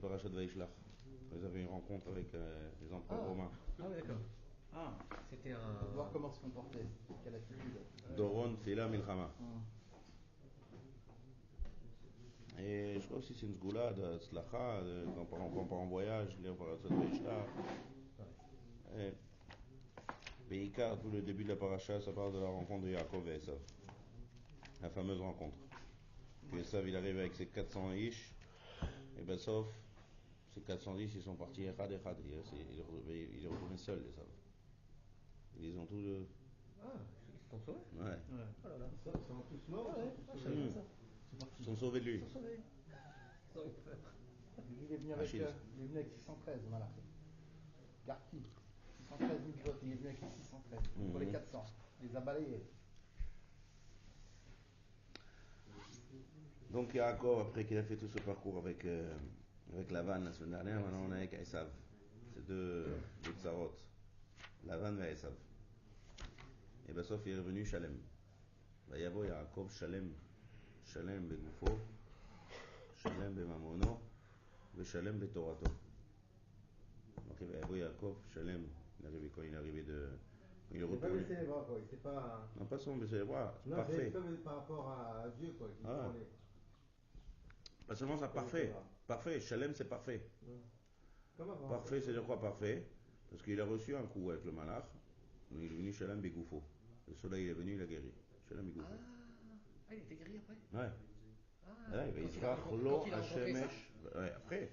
Parashat Vaishlach. Ils avaient une rencontre avec les empereurs romains. Ah oui, d'accord. Ah, c'était un... Pour voir comment se comporter, quelle attitude. Doron, Tfila, Milchama. Et je crois aussi que c'est une sgoula de Tzlacha, quand on part en voyage, lire Parashat Vaishlach. Et Beikar, tout le début de la paracha, ça parle de la rencontre de Yaakov et Esav. La fameuse rencontre. Que Esav, il arrive avec ses 400 ish, et ben sauf, ces 400 ish, ils sont partis Echad. Il est retourné seul, Esav. Ils ont tous le... Ah, ils se sont sauvés. Ouais. Oh là là. Ils sont tous morts. Ils sont sauvés de lui. Ils sont sauvés. Il est venu avec, Achille. 613, voilà. Garki. 613 mitzvot, il est venu avec 613. Pour les 400. Il les a balayés. Donc Yaakov, après qu'il a fait tout ce parcours avec Lavan la semaine dernière, maintenant on est avec Esav. C'est deux tsarot. Lavan et Esav. Et ben sauf il est revenu Shalem. Vayavo Yaakov Shalem. Shalem begufo. Shalem bemamono. Shalem betorato. Donc Vayavo Yaakov Shalem. Quand il est arrivé de... Il n'est pas baissé les bras, quoi. Il s'est pas... Non, pas seulement baisser les bras, c'est non, parfait. c'est comme par rapport à Dieu, quoi. Qui parlait. Pas seulement ça, parfait. Parfait, Shalem c'est parfait. Comment Parfait, c'est-à-dire quoi parfait? Parce qu'il a reçu un coup avec le malach, mais il est venu Shalem Begoufo. Le soleil est venu, il a guéri. Shalem Begoufo. Ah, il était guéri après? Ouais. Ah, Ouais, Vaizrach lo Hashemesh. Ouais, après.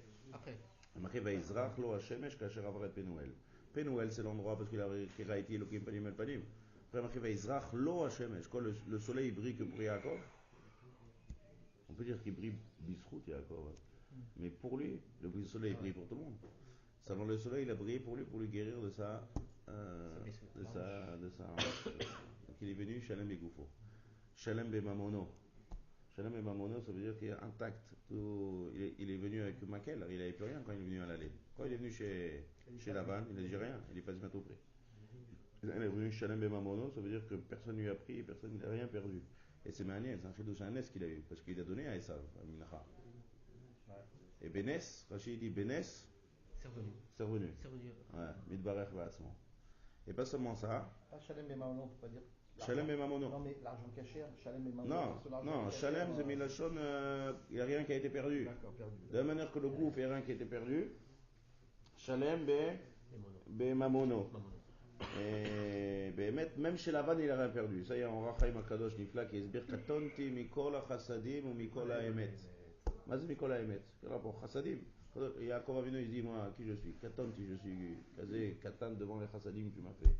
Il marqué Vaizrach lo Hashemesh kasher avaret Penuel. Penuel, c'est l'endroit parce qu'il a été Elohim Panim El Panim. Après, il marqué Vaizrach lo Hashemesh. Quand le soleil brille que pour Yaakov, on peut dire qu'il brille Bisrout Yaakov. Mais pour lui, le soleil brille pour tout le monde. Selon le soleil, il a brillé pour lui guérir de sa. Donc il est venu Shalem et Goufo. Shalem et Mamono. Shalem et Mamono, ça veut dire qu'il est intact. Il est venu avec Makel, il n'avait plus rien quand il est venu à l'allée. Quand il est venu chez Lavan, il n'a dit rien, il est pas tout près. Il est venu Shalem et Mamono, ça veut dire que personne ne lui a pris et personne n'a rien perdu. Et c'est Mané, c'est un chidouche, un qu'il a eu, parce qu'il a donné à Esav, à Minacha. Et Bénès, Rachid dit Bénès, c'est revenu. Ouais, Midbarech Va'asmo. Et pas seulement ça. Pas Shalem et Mamono, on peut pas dire. Shalem et Mamono. Non, mais l'argent caché, Shalem et Mamono. Non, Shalem, c'est Milachon, il n'y a rien qui a été perdu. D'accord, perdu. De la manière que le groupe, il n'y a rien qui a été perdu. Shalem, be Mamono. Et même chez Lavan, il n'a rien perdu. Ça y est, on Rachaim Akadosh Nifla qui esbire Katonti Mikol HaChasadim ou Mikol HaEmet. Mazé Mikol HaEmet. Quel rapport? Chassadim. Yaakov Avinu, il dit, moi, qui je suis? Katonti, je suis casé, Katan devant les Chassadim que tu m'as fait.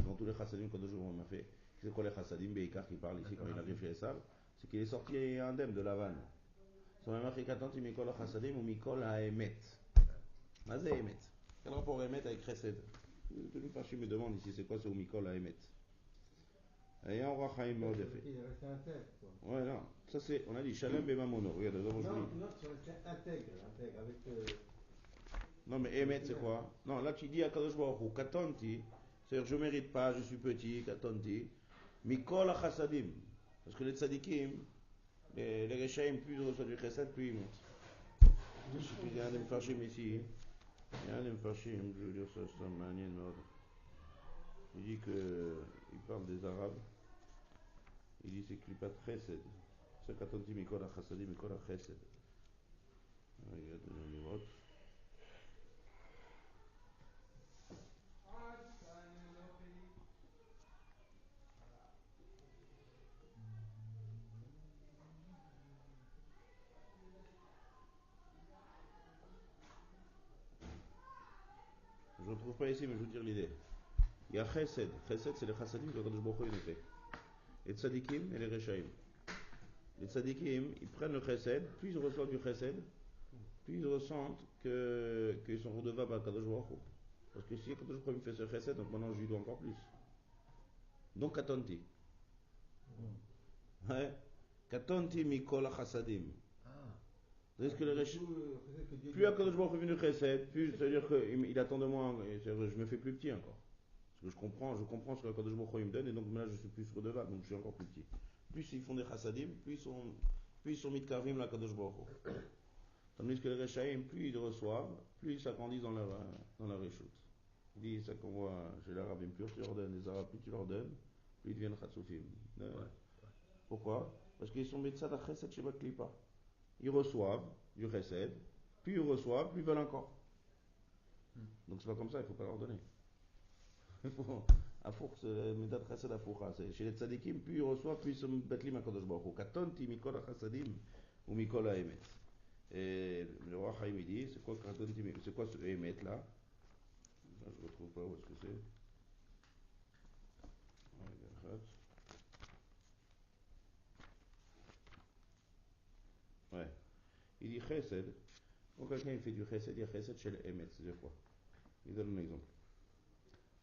Devant tous les Chassadim que Kadosh m'a fait. C'est quoi les Chassadim? Beikar qui parle ici quand il arrive chez Esav. C'est qu'il est sorti indemne de Lavan. Son même marqué Katonti Mikol HaChasadim ou Mikol HaEmet. Mazé Emet. Quel rapport Emet avec Chesed? Tous les Fachim me demandent ici c'est quoi ce Mikol HaEmet. Et en Rachaim Maodefé. Il est resté intègre, quoi. Ouais, non. Ça c'est, on a dit Shalem et Mamono. Regarde, non, tu restais intègre avec. Non, mais Emet c'est quoi? Non, là tu dis à Kadosh Baruch Hu, Katonti, c'est-à-dire je mérite pas, je suis petit, Katonti. Mikol HaChasadim. Parce que les tzadikim, les Rechaim, plus ils reçoivent du Chesed, plus ils montent. Je sais qu'il y a un des Mfarshim ici. Il y a un des Mfarshim, je veux dire ça, c'est un manien de mode. Il dit il parle des Arabes. Il dit c'est Klipat Chesed. C'est Katonti Mikol HaChasadim, Mikol HaChesed. Regarde les mots. Je ne trouve pas ici, mais je vais vous dire l'idée. Il y a Chesed. Chesed, c'est les Chassadim que Kadosh Baruch Hu il fait. Les Tzadikim et les Rechaim. Les Tzadikim, ils prennent le Chesed, puis ils reçoivent du Chesed, puis ils ressentent qu'ils sont redevables à Kadosh Baruch Hu. Parce que si Kadosh Baruch Hu me fait ce Chesed, donc maintenant je lui dois encore plus. Donc Katonti. Ouais. Katonti Mikol HaChasadim. C'est-à-dire que plus Akadosh Baruch Hu est venu Chesed, plus c'est-à-dire qu'il attend de moi, je me fais plus petit encore. Parce que je comprends ce que Akadosh Baruch Hu me donne, et donc là je suis plus redevable, donc je suis encore plus petit. Plus ils font des Chassadim, plus ils sont mitkarvim la Akadosh Baruch Hu. Tandis que les Rechaïm, plus ils reçoivent, plus ils s'agrandissent dans leur réchoute. Il dit ça qu'on voit chez les Arabes, plus tu leur donnes, les Arabes, plus tu leur donnes, plus ils deviennent Khatsoufim. Pourquoi? Parce qu'ils sont médecins de Chesed Sheba Klipa. Ils reçoivent du Chesed, plus ils reçoivent, plus ils veulent encore. Donc c'est pas comme ça, il ne faut pas leur donner. C'est Midat Chesed Afucha. Chez les Tzadikim, plus ils reçoivent, plus ils sont Betlim HaKadosh Baruch Hu. Katonti Mikol HaChasadim ou Mikol HaEmet. Et le roi Chaim il dit, c'est quoi ce Emet là? Je ne retrouve pas où est-ce que c'est. Ouais. Il dit Chesed. Quand quelqu'un fait du Chesed, il y a Chesed chez le Emet. C'est-à-dire quoi? Il donne un exemple.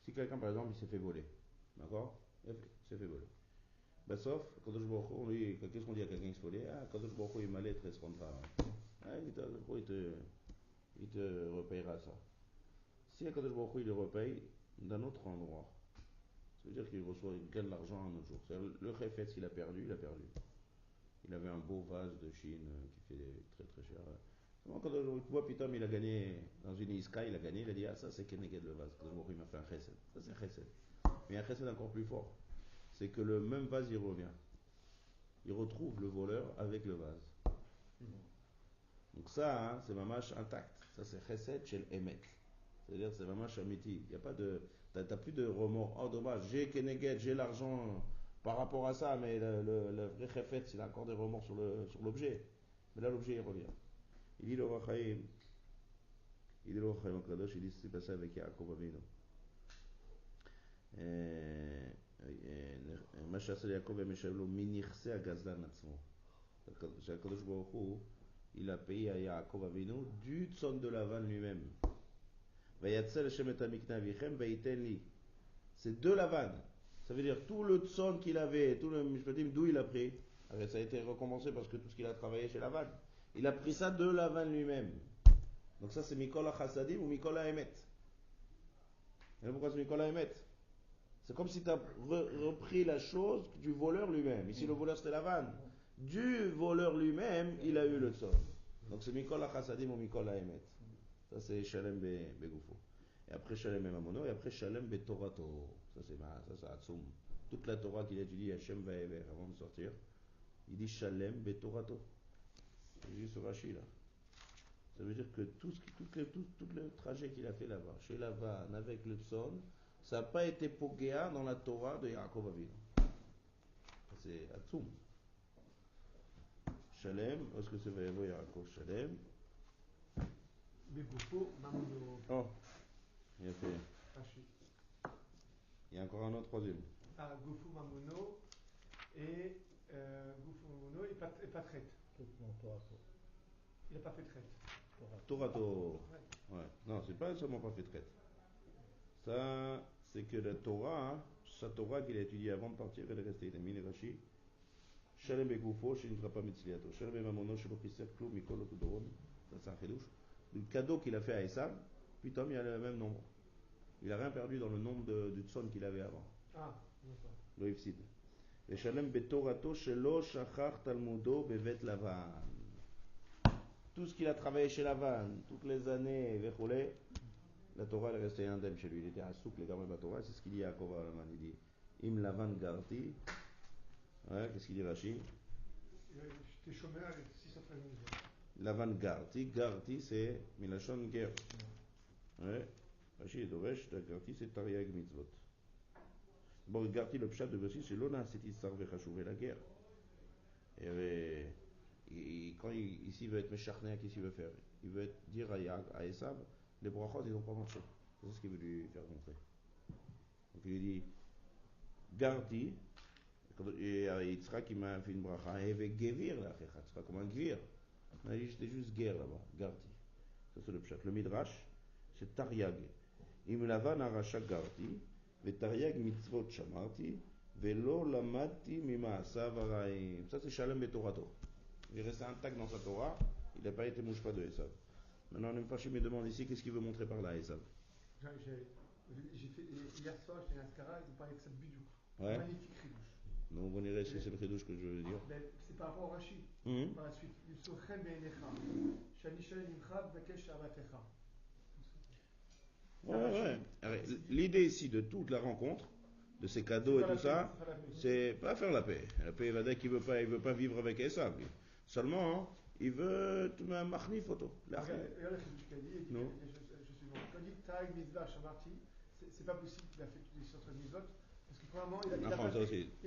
Si quelqu'un par exemple il s'est fait voler, d'accord? Il s'est fait voler. Ben sauf, Kadosh Baruch Hu, lui, qu'est-ce qu'on dit à quelqu'un qui se fait voler? Ah, Kadosh Baruch Hu, il m'a lettre, il se rendra. Ah, il te repayera ça. Si Kadosh Baruch Hu, il le repaye d'un autre endroit, ça veut dire qu'il reçoit, il gagne l'argent un autre jour. C'est-à-dire, le Chefetz qu'il a perdu, il a perdu. Il avait un beau vase de Chine qui fait très très cher. Quand tu vois, Pitom, il a gagné dans une Iska, il a gagné, il a dit, ah ça c'est Keneged le vase. Kadosh Baruch Hu, il m'a fait un Chesed. Ça c'est un Chesed. Mais un Chesed encore plus fort. C'est que le même vase, il revient. Il retrouve le voleur avec le vase. Donc ça, hein, c'est mamash intact. Ça c'est Chesed chez l'Emet. C'est-à-dire c'est mamash amiti. Il y a pas de, t'as plus de remords. Oh dommage, j'ai Keneged, j'ai l'argent par rapport à ça, mais le vrai Chefetz, il a encore des remords sur l'objet. Mais là l'objet il revient. Il dit le Rachaim, il dit le Rachaim Kadosh, il dit c'est passé avec Yaakov Avinu. מה שעשה ליעקב ומשב לו מנכסי הגזלן עצמו. שהקדוש ברוך הוא, il a payé à Yaakov Avinu du tzon de Lavan lui-même. ויצא לשם את המקנה אביכם וייתן לי. C'est de Lavan. Ça veut dire tout le tzon qu'il avait, tout le mishpatim, d'où il a pris. Alors, ça a été récompensé parce que tout ce qu'il a travaillé chez Lavan. Il a pris ça de Lavan lui-même. Donc ça c'est Mikol HaChasadim ou Mikol HaEmet. Et pourquoi c'est Mikol HaEmet? C'est comme si tu as repris la chose du voleur lui-même. Ici, le voleur, c'était Lavan. Du voleur lui-même, il a eu le tzon. Donc, c'est Mikol HaChasadim ou Mikol HaEmet. Ça, c'est Shalem Begoufo. Et après, Shalem Mamono. Et après, Shalem Betorato. Ça, c'est Atzum. Toute la Torah qu'il étudie, Hashem Vaever, avant de sortir, il dit Shalem Betorato. C'est juste ce Rashi, là. Ça veut dire que tout le trajet qu'il a fait là-bas, chez Lavan, avec le tzon, ça n'a pas été pogéa dans la Torah de Yaakov Avinu. C'est Atzum. Shalem, est-ce que c'est Vayevo Yaakov Shalem? Begoufo, Mamono. Oh, il a fait. Il y a encore un autre troisième. Ah, Goufo Mamono et Goufo Mamono et pas traite. Non, Torato. Il n'a pas fait traite. Torato. Ouais. Non, c'est pas seulement pas fait traite. Ça, c'est que la Torah, hein, sa Torah qu'il a étudiée avant de partir, elle est restée. Il a mis les Rashi. Shalem Begoufo, chez Nitrapa Mitzliato. Shalem Mamono, chez Lopisser, Klou, Mikolo, Tudoron. Ça, c'est un chidouche. Le cadeau qu'il a fait à Esav, puis Tom, il a le même nombre. Il n'a rien perdu dans le nombre du tzon qu'il avait avant. Ah, d'accord. Lo ifsid. Et Shalem Betorato, Shelo, Shachar, Talmudo, Bevet Lavan. Tout ce qu'il a travaillé chez Lavan, toutes les années, Vechoulé, la Torah, elle est restée indemne chez lui. Il était à souk, les gamins de la Torah. C'est ce qu'il dit à Yaakov Alaman. Il dit Im Lavan Garti. Ouais, qu'est-ce qu'il dit Rashi? J'étais chômeur avec 613 000 voix. Lavan Garti. Garti, c'est Milachon Ger. Ouais. Rashi est Doresh. Garti, c'est Tariag Mitzvot. Bon, Garti, le pshat de Bessi, c'est Lona, c'est Issar Vechachouvé la guerre. Et quand ici il veut être mécharné, qu'est-ce qu'il veut faire? Il veut dire à Esav, les brachot, ils n'ont pas marché. C'est ce qu'il veut lui faire montrer. Donc il lui dit, Garti, et Yitzhak il m'a fait une bracha, et avec Gevir là, c'est pas comme un Gvir. Il a dit, c'était juste guerre là-bas, Garti. Ça c'est le pshat. Le Midrash, c'est Tariag. Im lavan arasha Garti, ve Tariag mitzvot shamarti, velo lamati mima'asav haraim. Ça c'est Shalem Betorato. Il est resté intact dans sa Torah, il n'a pas été mouche-pas de Esav. Maintenant, Nemfashim me demande ici qu'est-ce qu'il veut montrer par là, Esav. J'ai fait, hier soir, j'étais à Ascara, ils ont parlé de cette bidouk. Ouais. Magnifique ridouche. Donc on irait si c'est le chidouche que je veux dire. Mais c'est par rapport au Rashi. Mhm. Par la suite. Yimso chen be'enecha. Shani shel nimcha v'kesh shavatecha. Ouais. Alors, l'idée ici de toute la rencontre, de ces cadeaux et tout ça, c'est pas faire la paix. La paix, il va dire qu'il veut pas vivre avec Esav. lui. Seulement, hein, il veut un machnif photo. Regarde le chidouche qu'il a dit. Non. Je suis bon. Quand il dit Taïg Mizvah Shamarti, c'est pas possible qu'il a fait toutes les sortes de mitzvot. Parce que premièrement, il a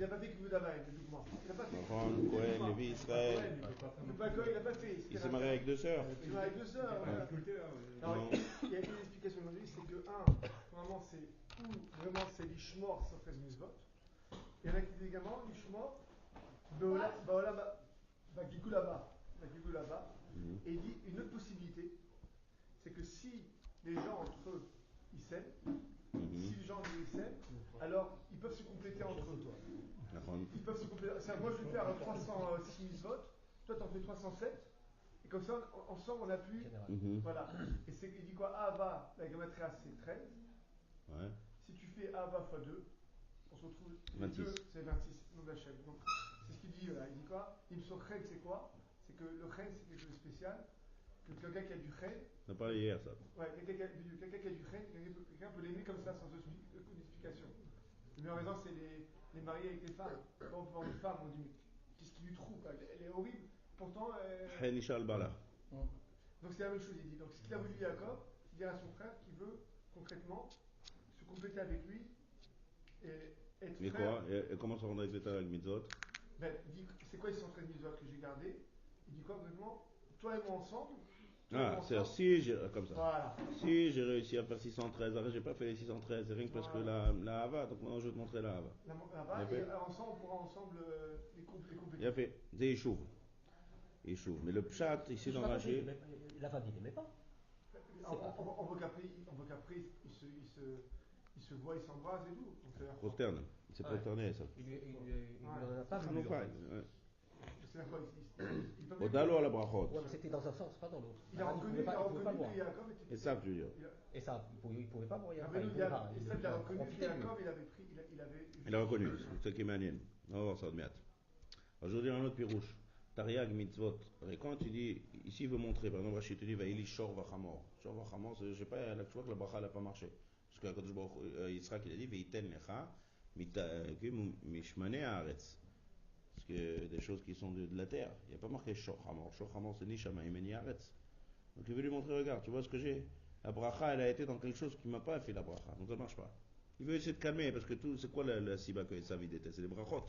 pas fait que Davaï, le document. Il a pas fait. Cohen, Lévi, Israël. Il a pas fait. Il s'est marié avec 2 sœurs. Il s'est marié avec 2 sœurs. Voilà. Non. Il y a une explication aujourd'hui, c'est que, premièrement, c'est vraiment c'est l'ishmor sur 13 mitzvot. Et il y en a qui disent également l'ishmor, Bagigou là-bas. Et il dit une autre possibilité, c'est que si les gens entre eux, ils s'aiment, si les gens entre eux, ils s'aiment, alors ils peuvent se compléter entre eux. Ils peuvent se compléter. Moi, je vais faire 306 mitzvot, toi, t'en fais 307. Et comme ça, ensemble, on a pu. Voilà. Et il dit quoi? Ava, la gematria, c'est 13. Ouais. Si tu fais Ava x 2, on se retrouve. 26. 2, c'est 26. Donc, Hachem. Donc, c'est ce qu'il dit là. Il dit quoi? Il me sort c'est quoi? C'est que le chen, c'est quelque chose de spécial. Que quelqu'un qui a du chen. On a parlé hier, ça. Ouais, quelqu'un qui a du chen, quelqu'un peut l'aimer comme ça, sans aucune explication. Le meilleur exemple, c'est les mariés avec les femmes. Quand on peut voir une femme, on dit, mais qu'est-ce qu'il lui trouve? Elle est horrible. Pourtant. Henishal Bala. Donc c'est la même chose, il dit. Donc ce qu'il a voulu Jacob, c'est dire à son frère qu'il veut concrètement se compléter avec lui et être Mais frère. quoi? Et comment ça rendrait avec les mitzvot? Ben, il dit, c'est quoi les 113 mitzvot que j'ai gardés? Il dit quoi concrètement? Toi et moi ensemble. C'est si j'ai comme ça. Voilà. Si j'ai réussi à faire 613, alors j'ai pas fait les 613, c'est rien que parce que la Hava, donc maintenant je vais te montrer la Hava. La Hava, et ensemble on pourra ensemble les compléter. Il a fait, c'est Yishuv. Mais le pshat ici dans Rashi. La femme, il n'aimait pas. On voit qu'après ils se voient, ils s'embrassent et tout. Prosterne. Il s'est prosterné, ça. Il n'en a pas voulu. C'est quoi Odalo à la brachot. Ouais, mais c'était dans un sens, pas dans l'autre. Il a reconnu que Jacob était. Et ça, je veux dire. Et ça, il ne pouvait pas voir Jacob. Il a reconnu que Jacob, il a reconnu, c'est ce qui est manienne. On va voir ça de miat. Alors, je veux dire un autre pirouche. Tariag mitzvot. Et quand tu dis, ici il veut montrer, par exemple, Rachid te dit, Vaïli shor vachamor. Shor vachamor, je sais pas, tu vois que la bracha n'a pas marché. Parce que Yitzhak il a dit, Veiten lecha, mishmane haaretz. Parce que des choses qui sont de la terre, il n'y a pas marqué shor hamor. Shor hamor c'est ni shamaim ni haaretz. Donc il veut lui montrer, regarde, tu vois ce que j'ai? La bracha, elle a été dans quelque chose qui ne m'a pas fait la bracha, donc ça ne marche pas. Il veut essayer de calmer, parce que c'est quoi la siba que ça vide? C'est les brachot.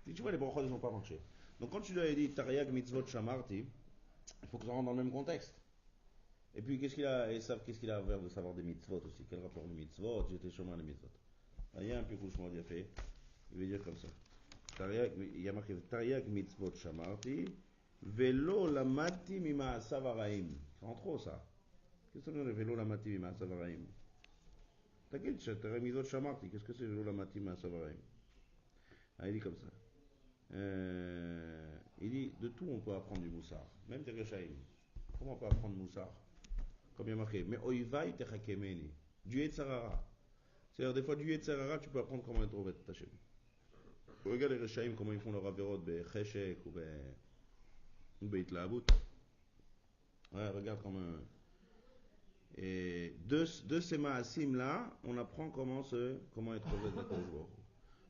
Si tu vois, les brachot, ils n'ont pas marché. Donc quand tu lui as dit Tariag mitzvot shamarti, il faut que ça rentre dans le même contexte. Et puis qu'est-ce qu'il a à faire de savoir des mitzvot aussi? Quel rapport de mitzvot? J'étais chemin les mitzvot. Il y a un peu couchement bien fait. Il veut dire comme ça. Il y a marqué Tariag mitzvot shamarti, velo lamati mima savaraim. C'est en trop ça. Qu'est-ce que ça veut dire velo lamati mima savaraim? T'inquiète, Tariag mitzvot shamarti. Qu'est-ce que c'est velo lamati mima savaraim? Il dit comme ça. Il dit, de tout on peut apprendre du moussard, même des rechaïm. Comment on peut apprendre moussard? Comme il y a marqué, mais oivai techakemeni, du Yetzarara. C'est-à-dire, des fois, du Yetzarara, tu peux apprendre comment être au Tachem. Regarde les rechaïm, comment ils font leur averot, cheshek ou beitlaabut. Ouais, regarde comment. Et de ces maasim là, on apprend comment être au Tachem.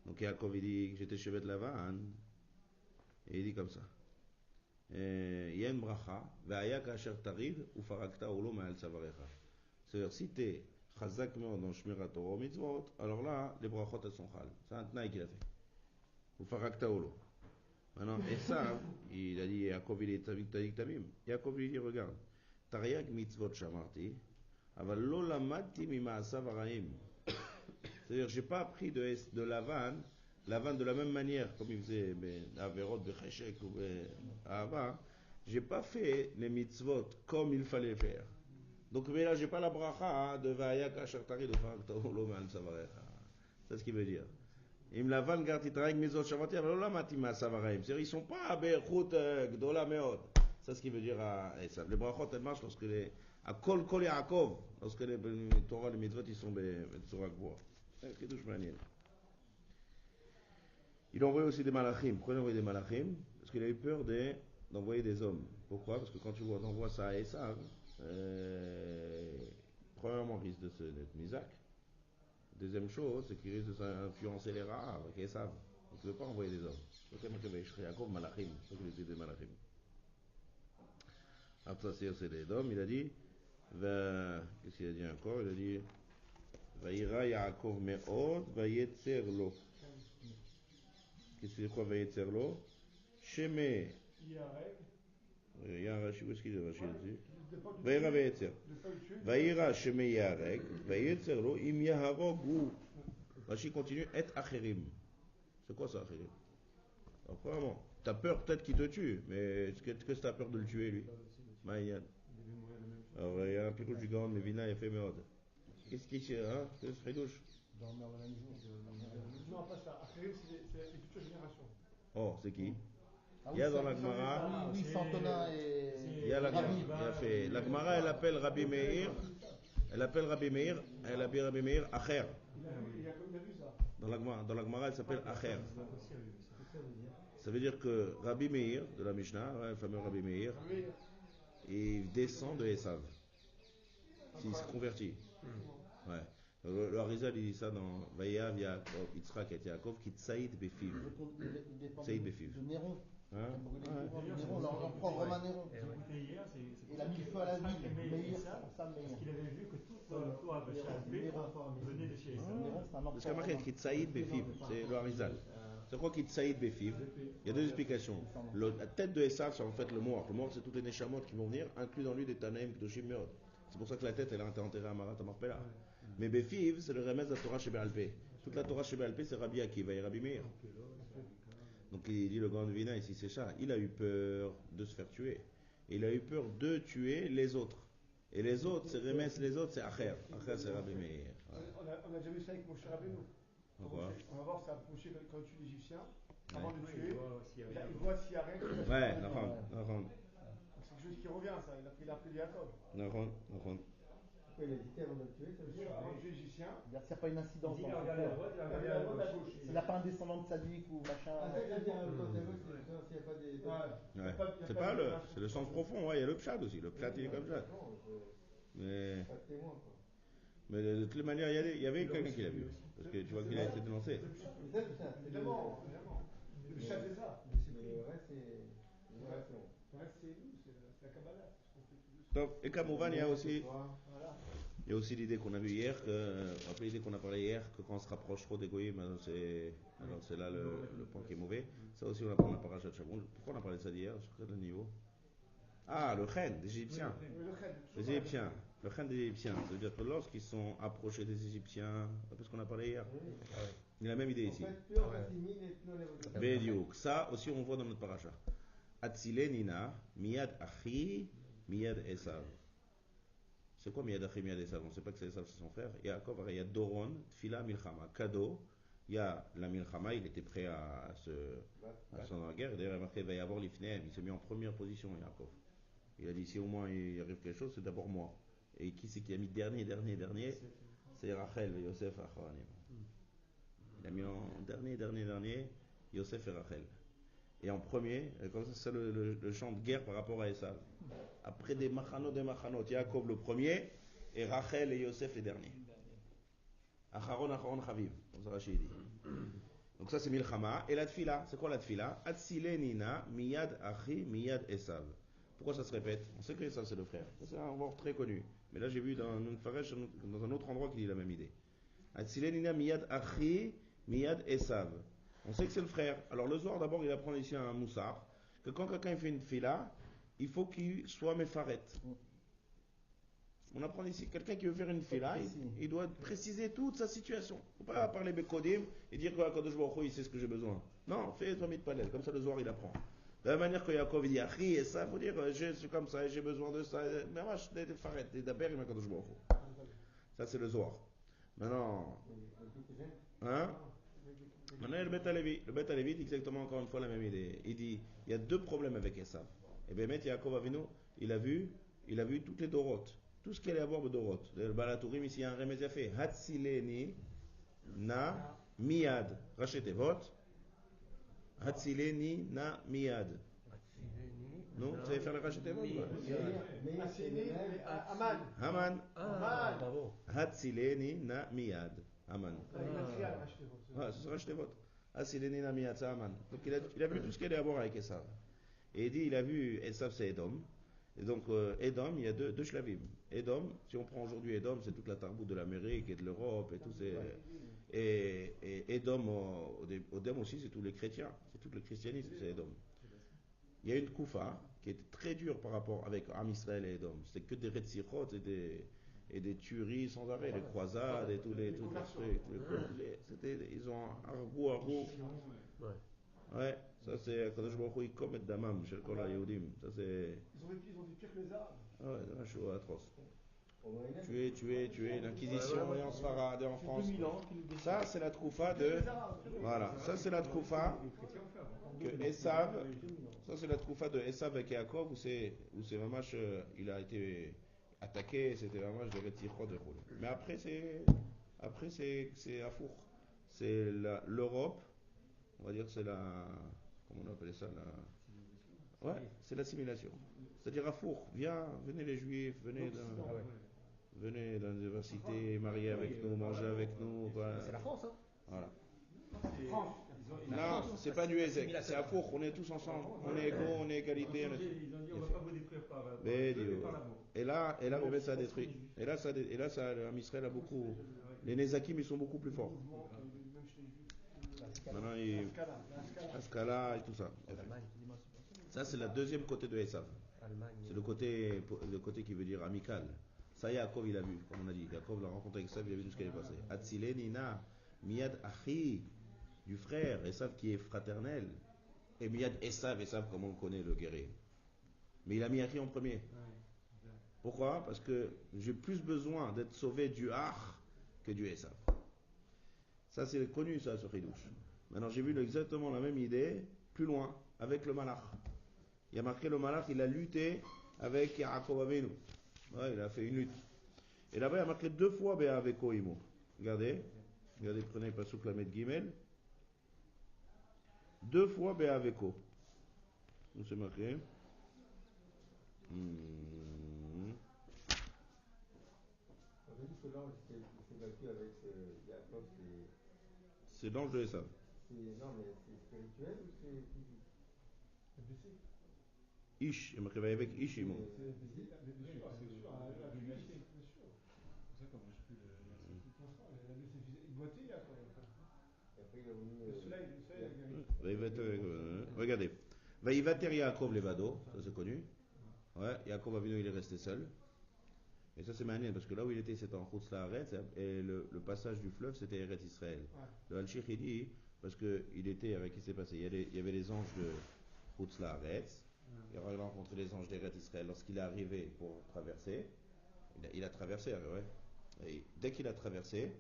Donc Yaakov il dit, j'étais chez Bet Lavan. Et il dit comme ça. Il y a une bracha, ve'aya kasher tariv, ufarakta olo ma'al savarecha. C'est-à-dire, si tu es chazak meod dans shmirat Torah mitzvot, alors là, les brachot elles sont chal. C'est un tnaï qu'il a fait. Ufarakta olo. Maintenant, Esav, il a dit, Yaakov il est tadik tamim. Yaakov il dit, regarde, tariag mitzvot shamarti, aval lo lamati mima'asav araim. C'est-à-dire, j'ai pas appris de Lavan de la même manière, comme il faisait Averot, Becheshek ou Ahava, j'ai pas fait les mitzvot comme il fallait faire. Donc, mais là, j'ai pas la bracha de Va'aya Kasher Tari de Faraktaolo Ma'al Savarecha. C'est ce qu'il veut dire. Im Lavan Garti Tarek Mizot Shavati, Avalola Matima Savaraim. C'est-à-dire, ils sont pas à Bechut Gdola Meod. C'est ce qu'il veut dire à Esav. Les brachot, elles marchent lorsque à Kol Yaakov, lorsque les Torah, les mitzvot, ils sont Betsura Gvoa. C'est ce qui touche manière. Il a envoyé aussi des malachim. Pourquoi il a envoyé des malachim? Parce qu'il a eu peur d'envoyer des hommes. Pourquoi? Parce que quand tu envoies ça à Esav, premièrement, il risque d'être Misak. Deuxième chose, c'est qu'il risque d'influencer les rats avec Esav. Donc il ne veut pas envoyer des hommes. Donc il a Yaakov malachim. Donc il a dit des malachim. Après ça, c'est des hommes. Il a dit, qu'est-ce qu'il a dit encore? Il a dit, Vaïra Yaakov me'od, vayetzer lo. Qu'est-ce que c'est quoi vayetzer lo? Sheme. Yarek. Où est-ce qu'il est Rashi ici? Vaïra vayetzer. Vaïra sheme yarek, vayetzer lo, im yaharog ou. Rashi continue, et acherim. C'est quoi ça, acherim? Alors, premièrement, t'as peur peut-être qu'il te tue, mais est-ce que t'as peur de le tuer, lui? Maïyan. Alors, il y a un pirouche du Gaon, mais Vina, il a fait méode. Qu'est-ce qu'il y a, hein? C'est ce ridouche. Non, pas ça. Acherim, c'est les futures générations. Oh, c'est qui? Ah Il y a oui, dans ça, la Gemara. Oui, Santona et. Il y a la Rabbi. La Gemara, elle appelle Rabbi Meir. Elle appelle Rabbi Meir. Elle appelle Rabbi Meir Acher. Il a vu ça. Dans la Gemara, elle s'appelle Acher. Ça veut dire que Rabbi Meir, de la Mishnah, le fameux Rabbi Meir, il descend de Esav. S'il se convertit. Ouais. Le Harizal, il dit ça dans Vayav, Yaakov, Yitzhak et Yaakov, qui tsaïd befiv. Il dépend Tsaïd befiv. de Néron. Hein? Néron, l'empereur romain Néron. Il a mis le feu à la ville. Meir, c'est pour ça Meir. Parce qu'il avait vu que toute la Torah de chez Albé venait de chez Esav. Néron, c'est un Parce qu'il y a empereur marqué romain. qui tsaïd befiv. C'est le Harizal. C'est quoi qui tsaïd befiv? Il y a deux explications. La tête de Esav, c'est en fait le mort. Le mort, c'est toutes les Neshamot qui vont venir, inclus dans lui des Tanaïm, Kedoshim, Meod. C'est pour ça que la tête, elle a été enterrée à Marat Marpella. Mais Befiv, c'est le remède de la Torah chez Béalpé. Toute la Torah chez Béalpé, c'est Rabbi Akiva et Rabbi Meir. Donc il dit le grand Vina ici, c'est ça. Il a eu peur de se faire tuer. Et il a eu peur de tuer les autres. Et les autres, c'est Remes, les autres, c'est Acher. Acher, c'est Rabbi Meir. Ouais. On a déjà vu ça avec Moshe Rabbeinu. Pourquoi? On va voir ça, Moshe, quand il tue l'Égyptien, avant de le tuer, Il il voit s'il y a rien. Ouais, Nahon. C'est quelque chose qui revient, ça. Il a appelé Jacob. Nahon. Pourquoi il a hésité avant de le tuer? Ça veut dire Avant de tuer l'Égyptien, Il n'y a pas une incidence Il dans a son regardé à cœur. droite, il a il a regardé regardé à à droite, à gauche. gauche. S'il n'a pas un descendant de sadique ou machin. Ah, ça, il a dit à côté de gauche, c'est s'il n'y a pas des. Ouais. C'est pas le, c'est le sens profond. Ouais, il y a le pshat aussi. Le pshat, il est comme ça. Non, Mais, pas de témoin, quoi. mais de toutes les manières, il y avait quelqu'un qui l'a vu. Parce que tu vois qu'il a été dénoncé. Mais ça, putain, c'est Évidemment. Le chat, c'est ça. Mais le reste, c'est. Le reste, c'est. Le reste, c'est nous, c'est la Kabbalah. C'est ce qu'on fait tous les Donc, et Kamouvan, il y a aussi. Voilà. Il y a aussi l'idée qu'on a vue hier, rappelez l'idée qu'on a parlé hier, que quand on se rapproche trop des goyim, alors c'est là le point qui est mauvais. Ça aussi, on apprend dans la paracha de Shavuot. Pourquoi on a parlé de ça d'hier? Sur quel niveau? Ah, le chen des Égyptiens. Les Égyptiens. Le chen des Égyptiens. Ça veut dire que lorsqu'ils sont approchés des Égyptiens, parce qu'on a parlé hier, il a la même idée En ici. fait, plus on s'assimile et plus on est reconnaissant. Bédiouk. Ça aussi, on voit dans notre paracha. Atzile Nina, Miyad Achi, Miyad Esav. C'est quoi Miyad Achi, Miyad Esav? On ne sait pas que c'est Esav, c'est son frère. Yaakov, il y a Doron, Tfila, Milchama. Cadeau. Il y a la Milchama, il était prêt à se dans la guerre. D'ailleurs, il a marqué, il va y avoir l'Ifneem. Il s'est mis en première position, Yaakov. Il a dit, si au moins il arrive quelque chose, c'est d'abord moi. Et qui c'est qui a mis dernier? C'est Rachel et Yosef Acharanim. Il a mis en dernier, Yosef et Rachel. Et en premier, comme ça, c'est le champ de guerre par rapport à Esav. Après des machanot, Yaakov le premier, et Rachel et Yosef les derniers. Acharon Chaviv, comme ça Rachid dit. Donc ça c'est Milchama. Et la Tfila, c'est quoi la Tfila? Atzile Nina, Miyad Achi, Miyad Esav. Pourquoi ça se répète? On sait que Esav c'est le frère. C'est un word très connu. Mais là j'ai vu dans un autre endroit qu'il dit la même idée. Atzile Nina, Miyad Achi, Miyad Esav. On sait que c'est le frère. Alors le soir d'abord il apprend ici un moussard, que quand quelqu'un fait une Tfila, il faut qu'il soit mefaret. On apprend ici, quelqu'un qui veut faire une fila, il doit préciser toute sa situation. Il ne faut pas parler Bekodim et dire que Kadosh Baruch Hu, il sait ce que j'ai besoin. Non, fais toi mitpalel, comme ça le soir il apprend. De la même manière que Yaakov il dit Achi et ça, il faut dire je suis comme ça et j'ai besoin de ça. Mais moi je des faret, des daber, il m'a Kadosh Baruch Hu. Ça c'est le soir. Maintenant, hein? Maintenant le Bet Alevi. Le Bet Alevi dit exactement encore une fois la même idée. Il dit il y a deux problèmes avec Esav. Et bien, Yaakov Avinu, il a vu toutes les dorotes. Tout ce qu'il allait avoir de Dorot. Le Balatourim, ici, il y a un remède fait. Hatzileni na miyad. Rachetez vote. Hatzileni na miyad. Non, tu savais faire le rachet Tevot quoi. Aman. Haman. Ah, bravo. Hatzileni na miyad. Haman. Il m'a écrit à racheter votre. Ouais, c'est ça rachet Tevot. Hatzileni na miyad, c'est Haman. Donc il a vu tout ce qu'il y a à voir avec Esav. Et il dit, il a vu Esav, c'est Edom. Et donc, Edom, il y a deux shlavim. Edom, si on prend aujourd'hui Edom, c'est toute la tarboute de l'Amérique et de l'Europe et tout ces. Et Edom, Edom aussi, c'est tous les chrétiens. C'est tout le christianisme, c'est Edom. Il y a une Koufa qui était très dure par rapport avec Am Israël et Edom. C'était que des Retzichot et des tueries sans arrêt, des croisades et tous les trucs. Ils ont argou. Ouais, ça c'est Kadosh Baruch Hu Yikom et Damam, Shel Kol HaYehudim. Ça c'est. Ils ont fait pire que les Arabes. Ah ouais, c'est un show atroce. Tuer, l'Inquisition et en Sfarad et en France. Ça c'est la troufa de. Voilà, ça c'est la troufa que Esav. Ça c'est la troufa de Esav avec Yaakov où c'est Mamash, il a été attaqué, c'était Mamash de Retzichot de Roule. Mais après c'est Afour. C'est l'Europe. On va dire que c'est la. Comment on appelle ça la. Ouais, c'est l'assimilation. C'est-à-dire à four, venez les juifs, venez dans l'université, mariez avec nous, mangez avec nous. Voilà. C'est la France, hein. Voilà. Non, c'est pas du Ezek, c'est à four, on est tous ensemble, on est égaux, on est égalité. Ils ont dit on va pas vous détruire par l'amour. Et là, ça a détruit. Et là, Israël a beaucoup. Les Nézakim, ils sont beaucoup plus forts. Maintenant, Ascala et tout ça. Ça, c'est le deuxième côté de Esav. C'est le côté qui veut dire amical. Ça, Yaakov, il a vu, comme on a dit. Yaakov l'a rencontré avec Esav, il a vu tout ce qui est passé. Atzile Nina, Miyad Achi, du frère, Esav qui est fraternel. Et Miyad Esav, comme on le connaît, le guerrier. Mais il a mis Achi en premier. Pourquoi? Parce que j'ai plus besoin d'être sauvé du Ach que du Esav. Ça, c'est connu, ça, sur Hidouche. Maintenant, j'ai vu exactement la même idée, plus loin, avec le Malach. Il y a marqué le Malach, il a lutté avec Yaakov Avinu. Ouais, il a fait une lutte. Et là-bas, il y a marqué 2 fois Be'aveko Imo. Regardez, prenez Pasuk Lamed Gimel. 2 fois Be'aveko. Où c'est marqué? On a dit que l'ange s'est battu avec Jacob, c'est l'ange de Esav. Non, mais c'est spirituel ou c'est physique? Ish, il y a marqué avec Ish Imo. C'est sûr, la divinité, bien sûr. C'est ça qu'on mange plus il boitait, il a quand même. Et après, il est revenu. Le soleil, regardez. Vaïvater Yaakov Levado, ça c'est connu. Ouais, Yaakov Avinu, il est resté seul. Et ça c'est magnifique parce que là où il était c'était en Chutz Laaretz et le passage du fleuve c'était Eretz Israël. Ouais. Le Al-Shikh il dit parce qu'il était avec qui s'est passé, il y avait les anges de Chutz Laaretz, il a rencontré les anges d'Eretz Israël lorsqu'il est arrivé pour traverser. Il a traversé, ouais. Et dès qu'il a traversé,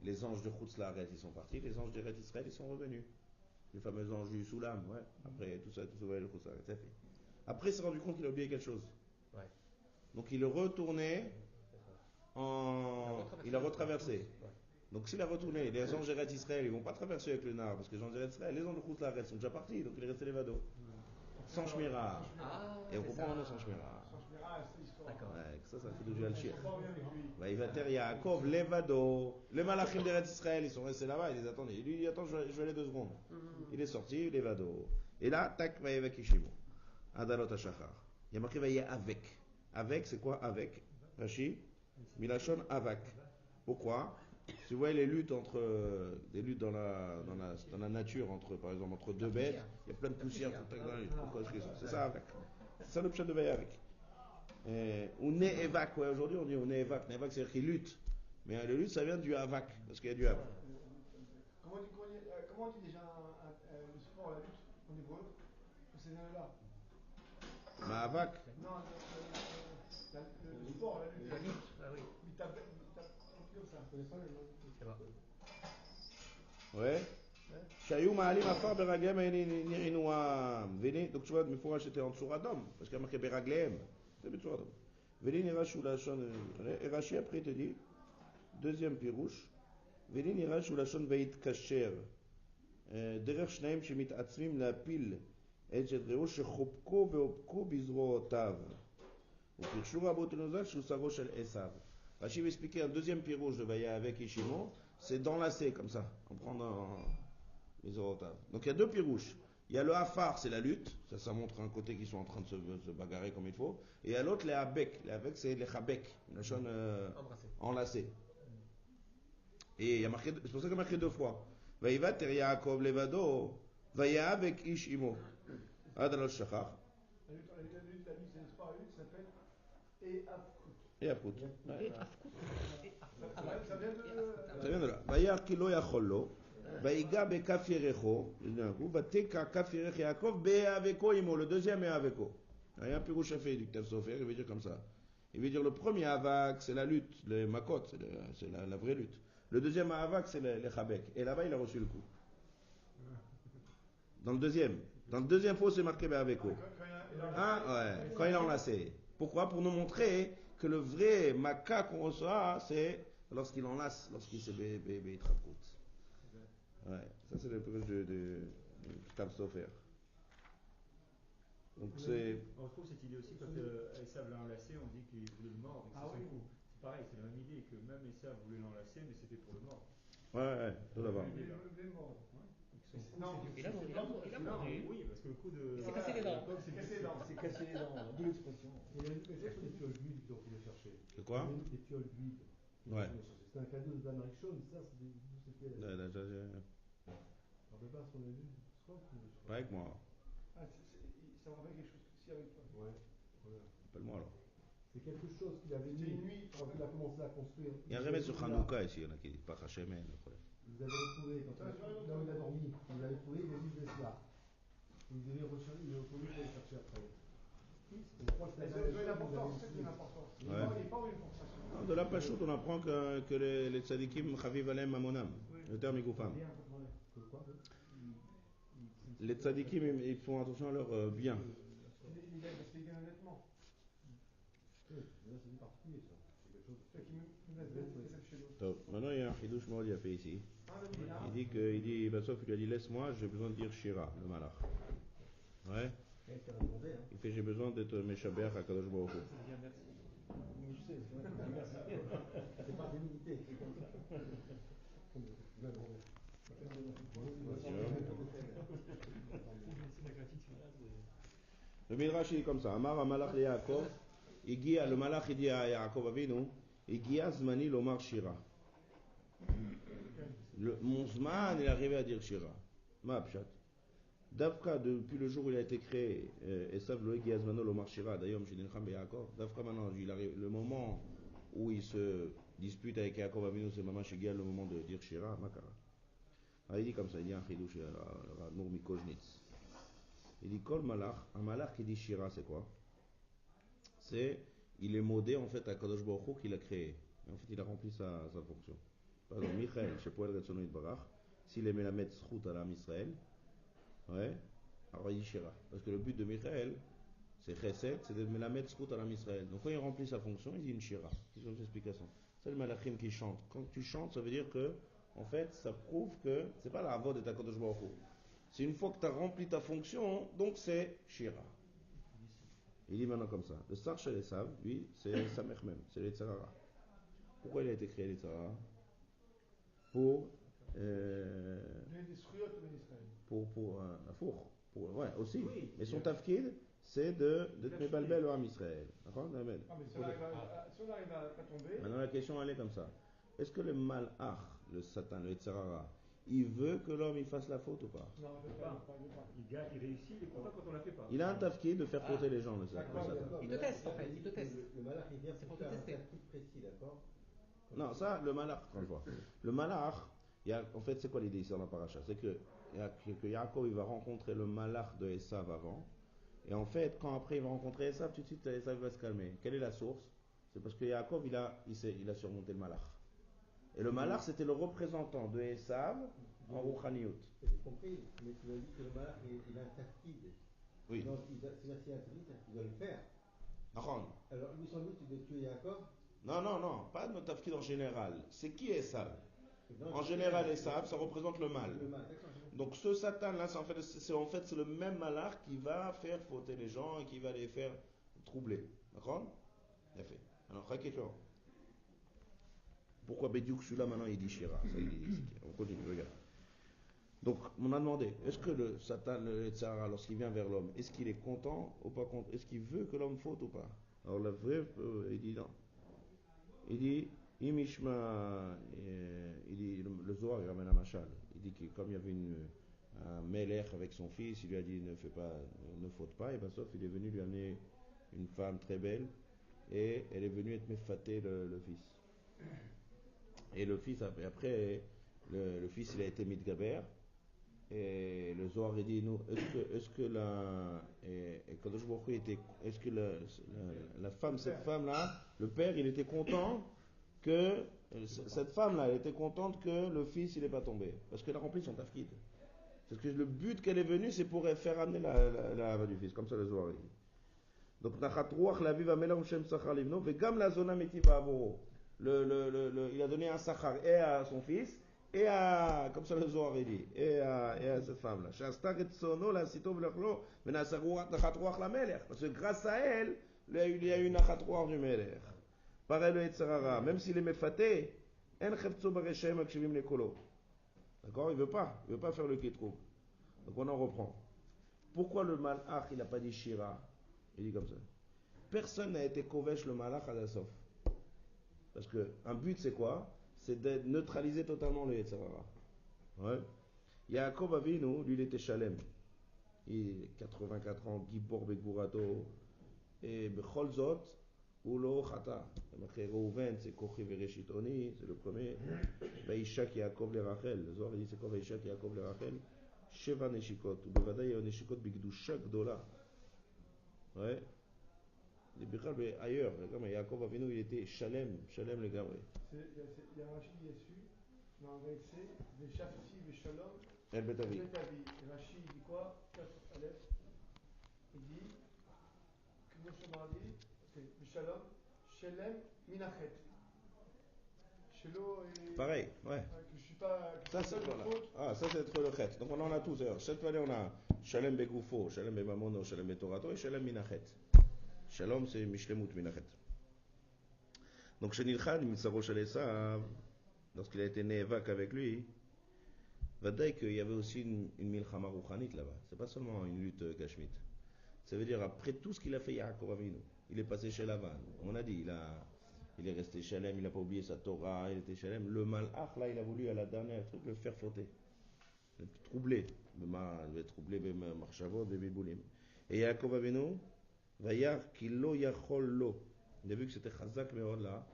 les anges de Chutz Laaretz ils sont partis, les anges d'Eretz Israël ils sont revenus. Les fameux anges du Soulam, ouais. Après tout ça, le Chutz Laaretz, ça fait. Après il s'est rendu compte qu'il a oublié quelque chose. Ouais. Donc il est retourné il a retraversé. Ouais. Donc s'il a retourné, les anges d'Eretz Israël, ils vont pas traverser avec le Nar, parce que les anges d'Eretz Israël, les anges de Chutz Laaretz sont déjà partis, donc il est resté les vados. Sans Shmira. Et on comprend maintenant sans Shmira. D'accord. Ouais, ça fait du Al-Shir. Il va dire Yaakov, les vados, les malachim d'Eretz Israël, ils sont restés là-bas, ils les attendaient. Il lui dit attends, je vais aller 2 secondes. Il est sorti, les vados. Et là, tac, va y avec Ishimo. Adalot HaShachar. Il y a marqué va y avec. Avec, c'est quoi avec? Rashi, Milachon Avak. Pourquoi? Si vous voyez les luttes des luttes dans la nature, par exemple, entre 2 bêtes, il y a plein de poussière dans la lutte. C'est ça avec. C'est ça le pshat de Vaï avec. On est Evak, ouais, aujourd'hui on dit on est Evak. Evak c'est-à-dire qu'il lutte. Mais le lutte ça vient du Avak, parce qu'il y a du Avak. Comment on dit déjà le sport, la lutte en hébreu? C'est là. Ma'avak. Non, le sport, la lutte. Ah oui. Il tape comme ça. Ouais. Chayou ma'alim afar beraglehem nirinoam. Veni, donc tu vois, mais faut c'était en dessous d'homme, parce qu'il y a marqué beraglehem. C'est en dessous d'homme. Veni nirachou lachon. Et Rashi après te dit, deuxième pirouche. Veni nirachou lachon veit kasher. דרך שניהם שמתעצמים להפיל את שטרהו שחובקו והופקו בזרועותיו. ופרשו רבותינו ז"ל שהוא שרו של עשיו. Rachid va expliquer un deuxième pirouge de Vaya avec Ishimo, c'est d'enlacer comme ça, on prend dans les zorotav. Donc il y a deux pirouches. Il y a le hafar, c'est la lutte, ça montre un côté qu'ils sont en train de se bagarrer comme il faut. Et il y a l'autre, les habek. Les habek, c'est les chabek, une chaîne enlacée. Et il y a marqué, c'est pour ça qu'il y a marqué deux fois. Vaïva ter Yaakov levado, Vaya avec Ishimo. Adalot shachar. La lutte, c'est pas la lutte, ça s'appelle Eafkut. Et Afkut. Ça vient de là. Vayar kilo yachollo, vaïga bekaf yerecho, vateka kaf yerech Yaakov be'aveko imo. Le deuxième est aveko. Il y a un pirouche à faire du Ktav Sofer, il veut dire comme ça. Il veut dire le premier avak, c'est la lutte, le makot, c'est la vraie lutte. Le deuxième avak, c'est les chabek. Et là-bas, il a reçu le coup. Dans le deuxième faux, c'est marqué be'aveko. Quand il a enlacé. Pourquoi? Pour nous montrer que le vrai maca qu'on reçoit, c'est lorsqu'il enlace, lorsqu'il se bétrapout. Ouais, ça c'est le pirouge de Ktav Sofer. Donc c'est. On retrouve cette idée aussi quand Esav l'a enlacé, on dit qu'il voulait le mordre et que c'est son coup. C'est pareil, c'est la même idée que même Esav voulait l'enlacer, mais c'était pour le mordre. Ouais, tout d'abord. Non, Il a mangé. Oui, parce que le coup de. C'est cassé les dents. C'est cassé les dents, d'où l'expression. Et les fioles d'huile qu'ils ont pu les chercher. C'est quoi? Des fioles d'huile. Ouais. C'était un cadeau de Dan Rishon, ça, c'était. On ne rappelle pas ce qu'on a vu. Pas avec moi. ça me rappelle quelque chose aussi avec toi. Ouais. Appelle-moi alors. C'est quelque chose qu'il avait mis quand il a commencé à construire. Il y a un remède sur Hanouka ici, il y en a qui disent pas Hachemen. Vous avez retrouvé, là où il a dormi, vous l'avez trouvé, il a dit cela. Vous devez rechercher, il est retourné pour le chercher après. Je crois que c'est une importance, c'est une importance. Il n'est pas une importance. De la Pachout, on apprend que les tzadikim chaviv alem mamonam, le terme igoufam. Les tzadikim, ils font attention à leur bien. Il gagne honnêtement. C'est particulier ça. C'est quelque chose. Maintenant, il y a un chidouche מאוד יפה ici. Il dit, Bassof, il a dit, laisse-moi, j'ai besoin de dire Shira, le malach. Ouais. Il fait, j'ai besoin d'être Meshaber à Kadosh Baruch Hu. C'est pas d'humilité, c'est comme Le Midrash il est comme ça. Amar Amalach le Yaakov, le malach il dit à Yaakov Avinu, Igia Zmani lomar Shira. Mon Zman il est arrivé à dire Shira. Ma Pshat. Dafka, depuis le jour où il a été créé, Esav lo Igia Zmano lomar Shira, d'ailleurs, Mshidincham be Yaakov. Dafka maintenant, il arrive, le moment où il se dispute avec Yaakov Avinu, c'est Mamash Igia, le moment de dire Shira, Makara. Alors, il dit comme ça, il dit un chidouche, Nour Mikojnitz. Il dit Kol Malach, un Malach qui dit Shira, c'est quoi? C'est, il est modé en fait à Kadosh Baruch Hu qu'il a créé. Et en fait, il a rempli sa fonction. Par exemple, Michael, chez Poel Retzono Yitbarach, s'il est Melamed Zchut à l'âme Israël, ouais, alors il dit Shira. Parce que le but de Michael, c'est Chesed, c'est de Melamed Zchut à l'âme Israël. Donc quand il remplit sa fonction, il dit une Shira. C'est une explication. C'est le Malachim qui chante. Quand tu chantes, ça veut dire que, en fait, ça prouve que c'est pas la voix de ta Kadosh Baruch Hu. C'est une fois que tu as rempli ta fonction, donc c'est Shira. Il dit maintenant comme ça. Le Sar Shel Esav, lui, c'est Samech Mem, c'est les Tzarara. Pourquoi il a été créé les Tzarara? Pour ouais, aussi. Oui, mais son tafkid, c'est de te mebalbel au Am Israël. D'accord? Si on arrive à pas tomber. Maintenant la question elle est comme ça. Est-ce que le malach, le Satan, le Tzarara, il veut que l'homme il fasse la faute ou pas? Non, il ne veut pas. Il réussit, il est content quand on la fait pas. Il a un tafkid de faire fauter les gens, le Satan. Il te teste en fait, il te teste. Le malach il vient C'est pour pour te faire un tester. test précis, d'accord? Non, ça, le malach, quand je vois. Le malach, en fait, c'est quoi l'idée ici dans la paracha? C'est que Yaakov, il va rencontrer le malach de Esav avant. Et en fait, quand après il va rencontrer Esav, tout de suite, Esav va se calmer. Quelle est la source? C'est parce que Yaakov, il a surmonté le malach. Et le malach, c'était le représentant de Esav en Rouchaniyut. J'ai compris, mais tu m'as dit que le malach il a un tafkid. Oui. Donc, c'est un tafkid, il doit le faire. Alors, lui, son but, c'est de tuer Yaakov. non, pas notre tafkid en général. C'est qui Esav? En général, Esav, ça représente le mal. Le mal, d'accord. Donc ce Satan-là, c'est le même malach qui va faire fauter les gens et qui va les faire troubler. D'accord? Bien fait. Alors, Raketlo. Pourquoi Bédiouk, celui-là, maintenant, il dit Shira? Ça, il dit. On continue, regarde. Donc, on a demandé, est-ce que le Satan, le Tzara, lorsqu'il vient vers l'homme, est-ce qu'il est content ou pas content? Est-ce qu'il veut que l'homme faute ou pas? Alors, le vrai, il dit non. Il dit, Imishma, il dit, le Zohar, il ramène un machal. Il dit que comme il y avait un Melech avec son fils, il lui a dit, ne faute pas, et bien sauf, il est venu lui amener une femme très belle, et elle est venue être méfatée le fils. Et le fils, après, le fils, il a été mitgaber. Et le Zohar dit, nous, est-ce que la femme, cette femme-là, le père, il était content que cette femme-là, elle était contente que le fils, il n'est pas tombé, parce qu'elle a rempli son tafkid. Parce que le but qu'elle est venue, c'est pour faire amener la hava du fils, comme ça le Zohar dit. Donc, nachat ruach la viva melam shem sachar livno, vegam la zona metiva avoro. Il a donné un sachar et à son fils, et à, comme ça le Zohar dit, et à cette femme-là. Parce que grâce à elle, il y a eu une nachat ruach du melech. Pareil le Yetzirara, même s'il est méfaté, en chefzo bareshaim akshivim lekolo. D'accord? Il veut pas faire le kétrou. Donc on en reprend. Pourquoi le malach, il n'a pas dit Shira? Il dit comme ça. Personne n'a été kovesh le malach à la sof. Parce que un but c'est quoi? C'est de neutraliser totalement le Yetzirara. Ouais. Yaakov Avinu, lui il était Shalem. Il a 84 ans, Gibor Begurato. Et Bechol Zot, Ulo Chata. Reuven, c'est Kochi Vereshitoni, c'est le premier. Vaishak Yaakov le Rachel. Le Zohar dit c'est quoi Vaishak Yaakov le Rachel? Sheva Neshikot. Ou Bevadaï Neshikot Bigdusha Gdola. Ouais. Les Bichal, mais ailleurs. Comme Yaakov Avinu, il était Shalem le Gabriel. Il y a Rachid Yessu, dans le verset, Veshafti Veshalom, El Betavi. Et Rachid dit quoi? 4 Aleph. Il dit, que Moshe Mardi, c'est Veshalom, Shelem Minachet. Shelo et. Pareil, ouais. Que je suis pas. Ça c'est voilà. Ça c'est être le chet. Donc on en a tous. Cette fois on a Shalem Begufo, Shalem Bemamono, Shalem Betorato et Shalem Minachet. Shalom c'est Mishlemut Minachet. Donc Shenilchan, Mitzaro Shalesa, lorsqu'il a été né évêque avec lui, va dire qu'il y avait aussi une milchama rouchanite là-bas. C'est pas seulement une lutte gashmite. Ça veut dire après tout ce qu'il a fait Yaakov Avinu, il est passé chez Lavan. On a dit, il est resté Shalem, il n'a pas oublié sa Torah, il était Shalem. Le malach là, il a voulu à la dernière truc le faire fauter, le troubler, le troubler Marchavot, Bébiboulim. Et Yaakov Avinu, Vayar Kilo Yachol Lo. On a vu que c'était Chazak Meod là.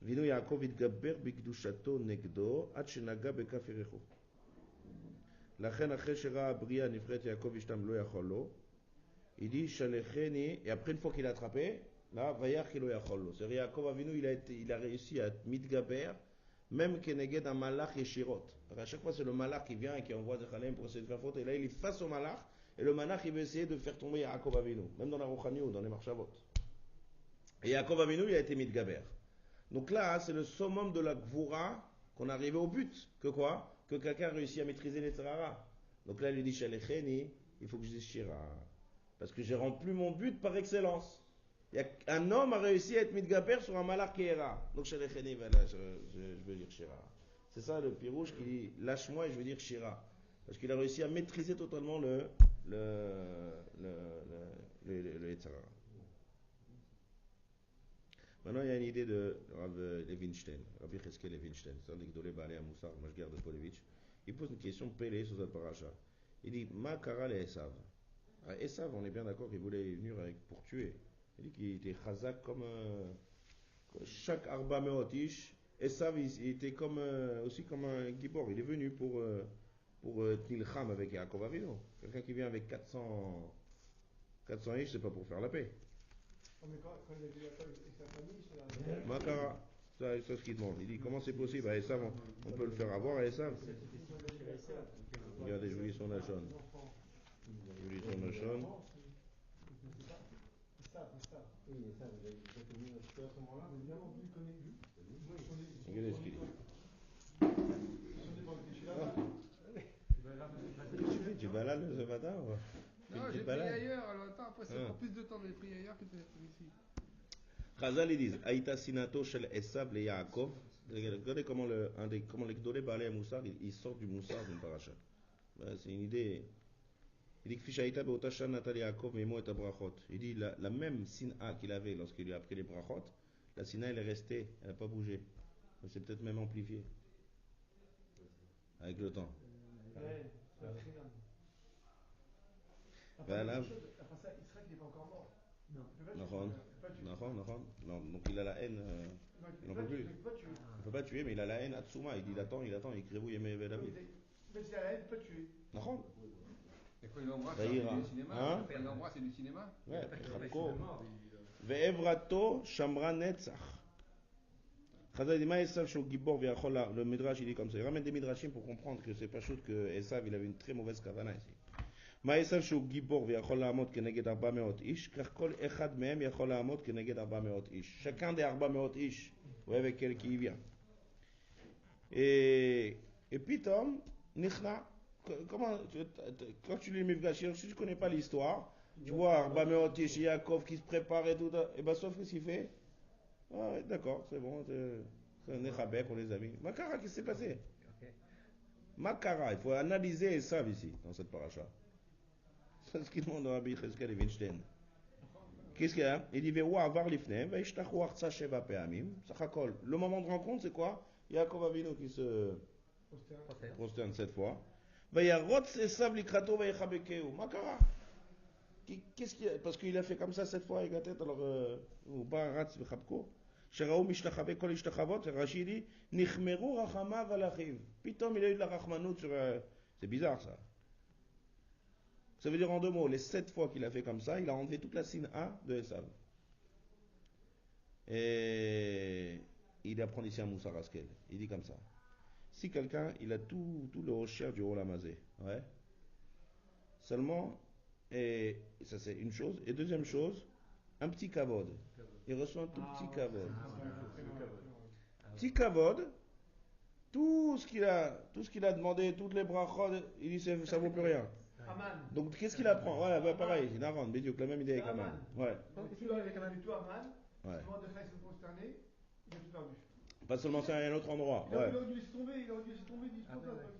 Vinu Yaakov Itgaber Bigdushato Negdo, Ad Shenaga Bekafirecho. Lachen Aché Shera Abria Nifret Yaakov Ishtam Lo Yachol Lo. Il dit Shalecheni, et après une fois qu'il a attrapé, là, Vayar Kilo Yachol Lo. C'est-à-dire Yaakov Avinu, il a réussi à mitgaber, même Keneged un malach Yeshirot. À chaque fois, c'est le malach qui vient et qui envoie des Chalem pour essayer de faire faute. Et là, il est face au malach, et le malach, il veut essayer de faire tomber Yaakov Avinu, même dans la Rouchani ou dans les Marchavot. Et Yaakov Avinu, il a été mitgaber. Donc là, c'est le summum de la Gvura qu'on est arrivé au but. Que quoi? Que quelqu'un réussit à maîtriser les Tzarara. Donc là, il lui dit Shalecheni, il faut que je dise Shira. Parce que j'ai rempli mon but par excellence. Un homme a réussi à être mitgaber sur un malach qui est rare. Donc Shalecheni, voilà, je veux dire Shira. C'est ça le pirouche qui dit lâche-moi et je veux dire Shira. Parce qu'il a réussi à maîtriser totalement le Tzarara. Maintenant, il y a une idée de Rav Levinstein, Rabbi Cheskel Levinstein, c'est un des Gdolé Baalei Moussar, Mashgar de Polevitch. Il pose une question pélée sur cette paracha. Il dit Ma kara le Esav. Esav, on est bien d'accord qu'il voulait venir pour tuer. Il dit qu'il était chazak comme chaque Arba Meotish. Esav, il était aussi comme un gibor. Il est venu pour Nilcham avec Yaakov Avinu. Quelqu'un qui vient avec 400 ish, c'est pas pour faire la paix. Mais quand il a vu Yaakov et sa famille, c'est la. Makara, c'est ce qu'il demande. Il dit comment c'est possible à Esav, on peut le faire avoir à Esav. Regardez, je vous lis son Lachon. Je vous lis son Lachon. Oui, ça, vous avez connu à ce moment-là. Évidemment, lui connaît. Regardez ce qu'il dit. balades ce matin ou quoi? Non, j'ai pris ailleurs. Alors attends, après, ça prend plus de temps de les prier ailleurs que de les prier ici. Chazal, ils disent, Aïta sinato shel Esav le Yaakov. Regardez comment comment les Gdolé Baalei Moussar, ils sortent du Moussar d'une paracha. C'est une idée. Il dit que Fishaïta beotashan natal Yaakov memo et abrachot. Il dit la même sina qu'il avait lorsqu'il lui a pris les brachot, la sina elle est restée, elle n'a pas bougé. Elle s'est peut-être même amplifiée avec le temps. Après ça, Israël n'est pas encore mort. Non, donc il a la haine. Il n'en peut plus. Il ne peut pas tuer, mais il a la haine Atsuma. Il dit il attend, il écrit vous Yemé David. Même si la haine, il peut pas tuer. Non. Et quand il embrasse, c'est du cinéma. Il embrasse, c'est du cinéma. Ouais, Ve'evrato Shamra Netzach. Chazal dit, Esav Shou Gibor Ve'achol, le Midrash il dit comme ça. Il ramène des Midrashim pour comprendre que c'est pas chose que Esav il avait une très mauvaise kavana ici. Esav Shou Gibor Ve'achol La'amot Keneged 400 ish, car kol echad mehem yachol la'amot Keneged 400 ish. Chacun des 400 ish, vous voyez avec quel qui y vient. Et puis Tom, Nichna, comment, quand tu lis Mifgashir, si tu connais pas l'histoire, tu vois 400 ish, Yaakov qui se prépare et tout, et ben sauf qu'est-ce qu'il fait? Ah ouais, d'accord, c'est bon, c'est un Nechabek, on les a mis. Makara, qu'est-ce qui s'est passé? Makara, il faut analyser ça ici, dans cette paracha. C'est ce qu'il demande à Rabbi Cheskel et Weinstein. Qu'est-ce qu'il y a? Il dit, Ve'ou avar lifnem, ve'ishtachu artsa sheva pe'amim, sachakol. Le moment de rencontre, c'est quoi? Yaakov Avinu qui se prosterne 7 fois. Ve'yarotz esav likrato ve'yechabekeu. Makara. Qu'est-ce qu'il y a? Parce qu'il a fait comme ça 7 fois avec la tête, alors, ou baratz v'chabko. Sheraou mishtachavek kol ishtachavot, Rashi dit, nichmeru rachamav alachiv. Pitom, il a eu de la rachmanout sur, c'est bizarre ça. Ça veut dire en 2 mots, les 7 fois qu'il a fait comme ça, il a enlevé toute la sine A de Esav. Et il apprend ici à Moussa Raskel. Il dit comme ça. Si quelqu'un, il a tout le hocher du Olamazé, ouais. Seulement, et ça c'est une chose. Et deuxième chose, un petit kavod. Il reçoit un tout petit kavod. Petit kavod, tout ce qu'il a demandé, toutes les brachot, il dit ça vaut plus rien. Aman. Donc qu'est-ce qu'il apprend? Ouais, bah, pareil, il Naran, Bédiouk, la même idée avec Aman. Ouais. Donc tu as avec Aman. Tu as Aman. Ouais. Si Mordechai se consterné, il a tout perdu. Pas seulement ça, il y a un autre endroit. Il Ouais. aurait dû laisser tomber,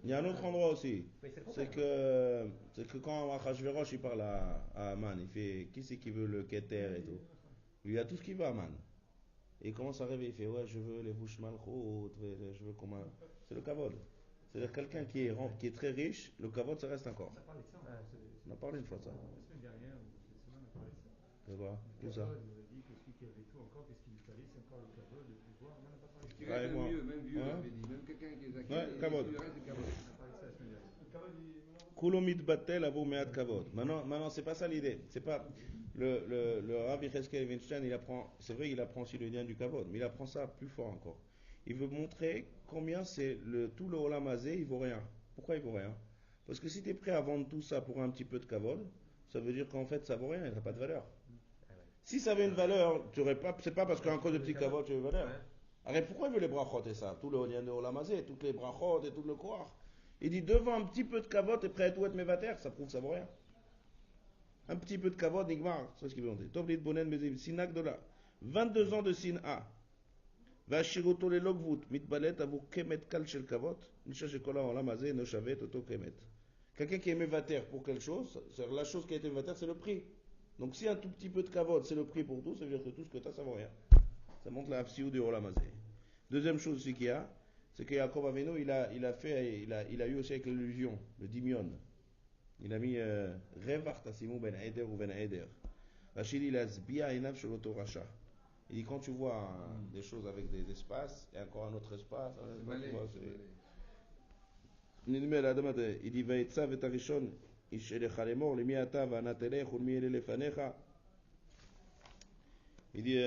Il y a un autre endroit aussi. C'est que quand Achashverosh il parle à Aman, il fait qui c'est qui veut le Keter et tout. Il a tout ce qu'il veut, Aman. Et il commence à rêver, il fait ouais, je veux les bouches malchot, je veux comment. C'est le kavod. C'est-à-dire quelqu'un qui est très riche, le kavod ça reste encore. On a parlé une fois de ça. La semaine dernière, ou cette semaine, on a parlé de ça. C'est quoi? Tout ça. On a dit que celui qui avait tout encore, qu'est-ce qu'il lui fallait? C'est encore le kavod, le pouvoir. On n'en a pas parlé. Ce qui reste même vieux, j'avais dit. Même quelqu'un qui est acquis, Ouais, kavod. il reste kavod. On a parlé de ça la semaine dernière. Kulomit batel avo meat kavod. Maintenant, c'est pas ça l'idée. C'est pas le Rabbi Cheskel Weinstein, il apprend. C'est vrai, il apprend aussi le lien du kavod, mais il apprend ça plus fort encore. Il veut montrer combien c'est tout le Olam Hazé, il vaut rien. Pourquoi il vaut rien? Parce que si tu es prêt à vendre tout ça pour un petit peu de kavod, ça veut dire qu'en fait ça vaut rien, il n'a pas de valeur. Si ça avait une valeur, c'est pas parce qu'en cause de petit kavod tu veux valeur. Alors pourquoi il veut les brachot et ça? Tout le lien de Olam Hazé, toutes les brachot et tout le koach. Il dit devant un petit peu de kavod, tu es prêt à tout être mévater, ça prouve que ça vaut rien. Un petit peu de kavod, nigmar, c'est ce qu'il veut dire. Tovlit bonen mezim, sinak de là. 22 ans de sina. והשירותו ללא גבות, מתבלט עבור קמת קל של כבוד, נשאר שכל העולם הזה אינו שווה את אותו קמת. Quelqu'un qui est mévater pour quelque chose, c'est la chose qui a été mévater, c'est le prix. Donc si un tout petit peu de kavod, c'est le prix pour tout, ça veut dire que tout ce que tu as, ça vaut rien. Ça montre la hafsiou du olam hazé. Deuxième chose aussi qu'il y a, c'est que Yaakov Avinu, il a eu aussi avec l'illusion, le dimion. Il a mis Rev Artasimu ben Eder ou ben Eder. Rachid, il a zbia enav shel oto rasha. Il dit quand tu vois des choses avec des espaces et encore un autre espace, il dit Vaetzav et Arishon ish elecha lemor lemi ata va'ana telech ulmi ele lefanecha. Il dit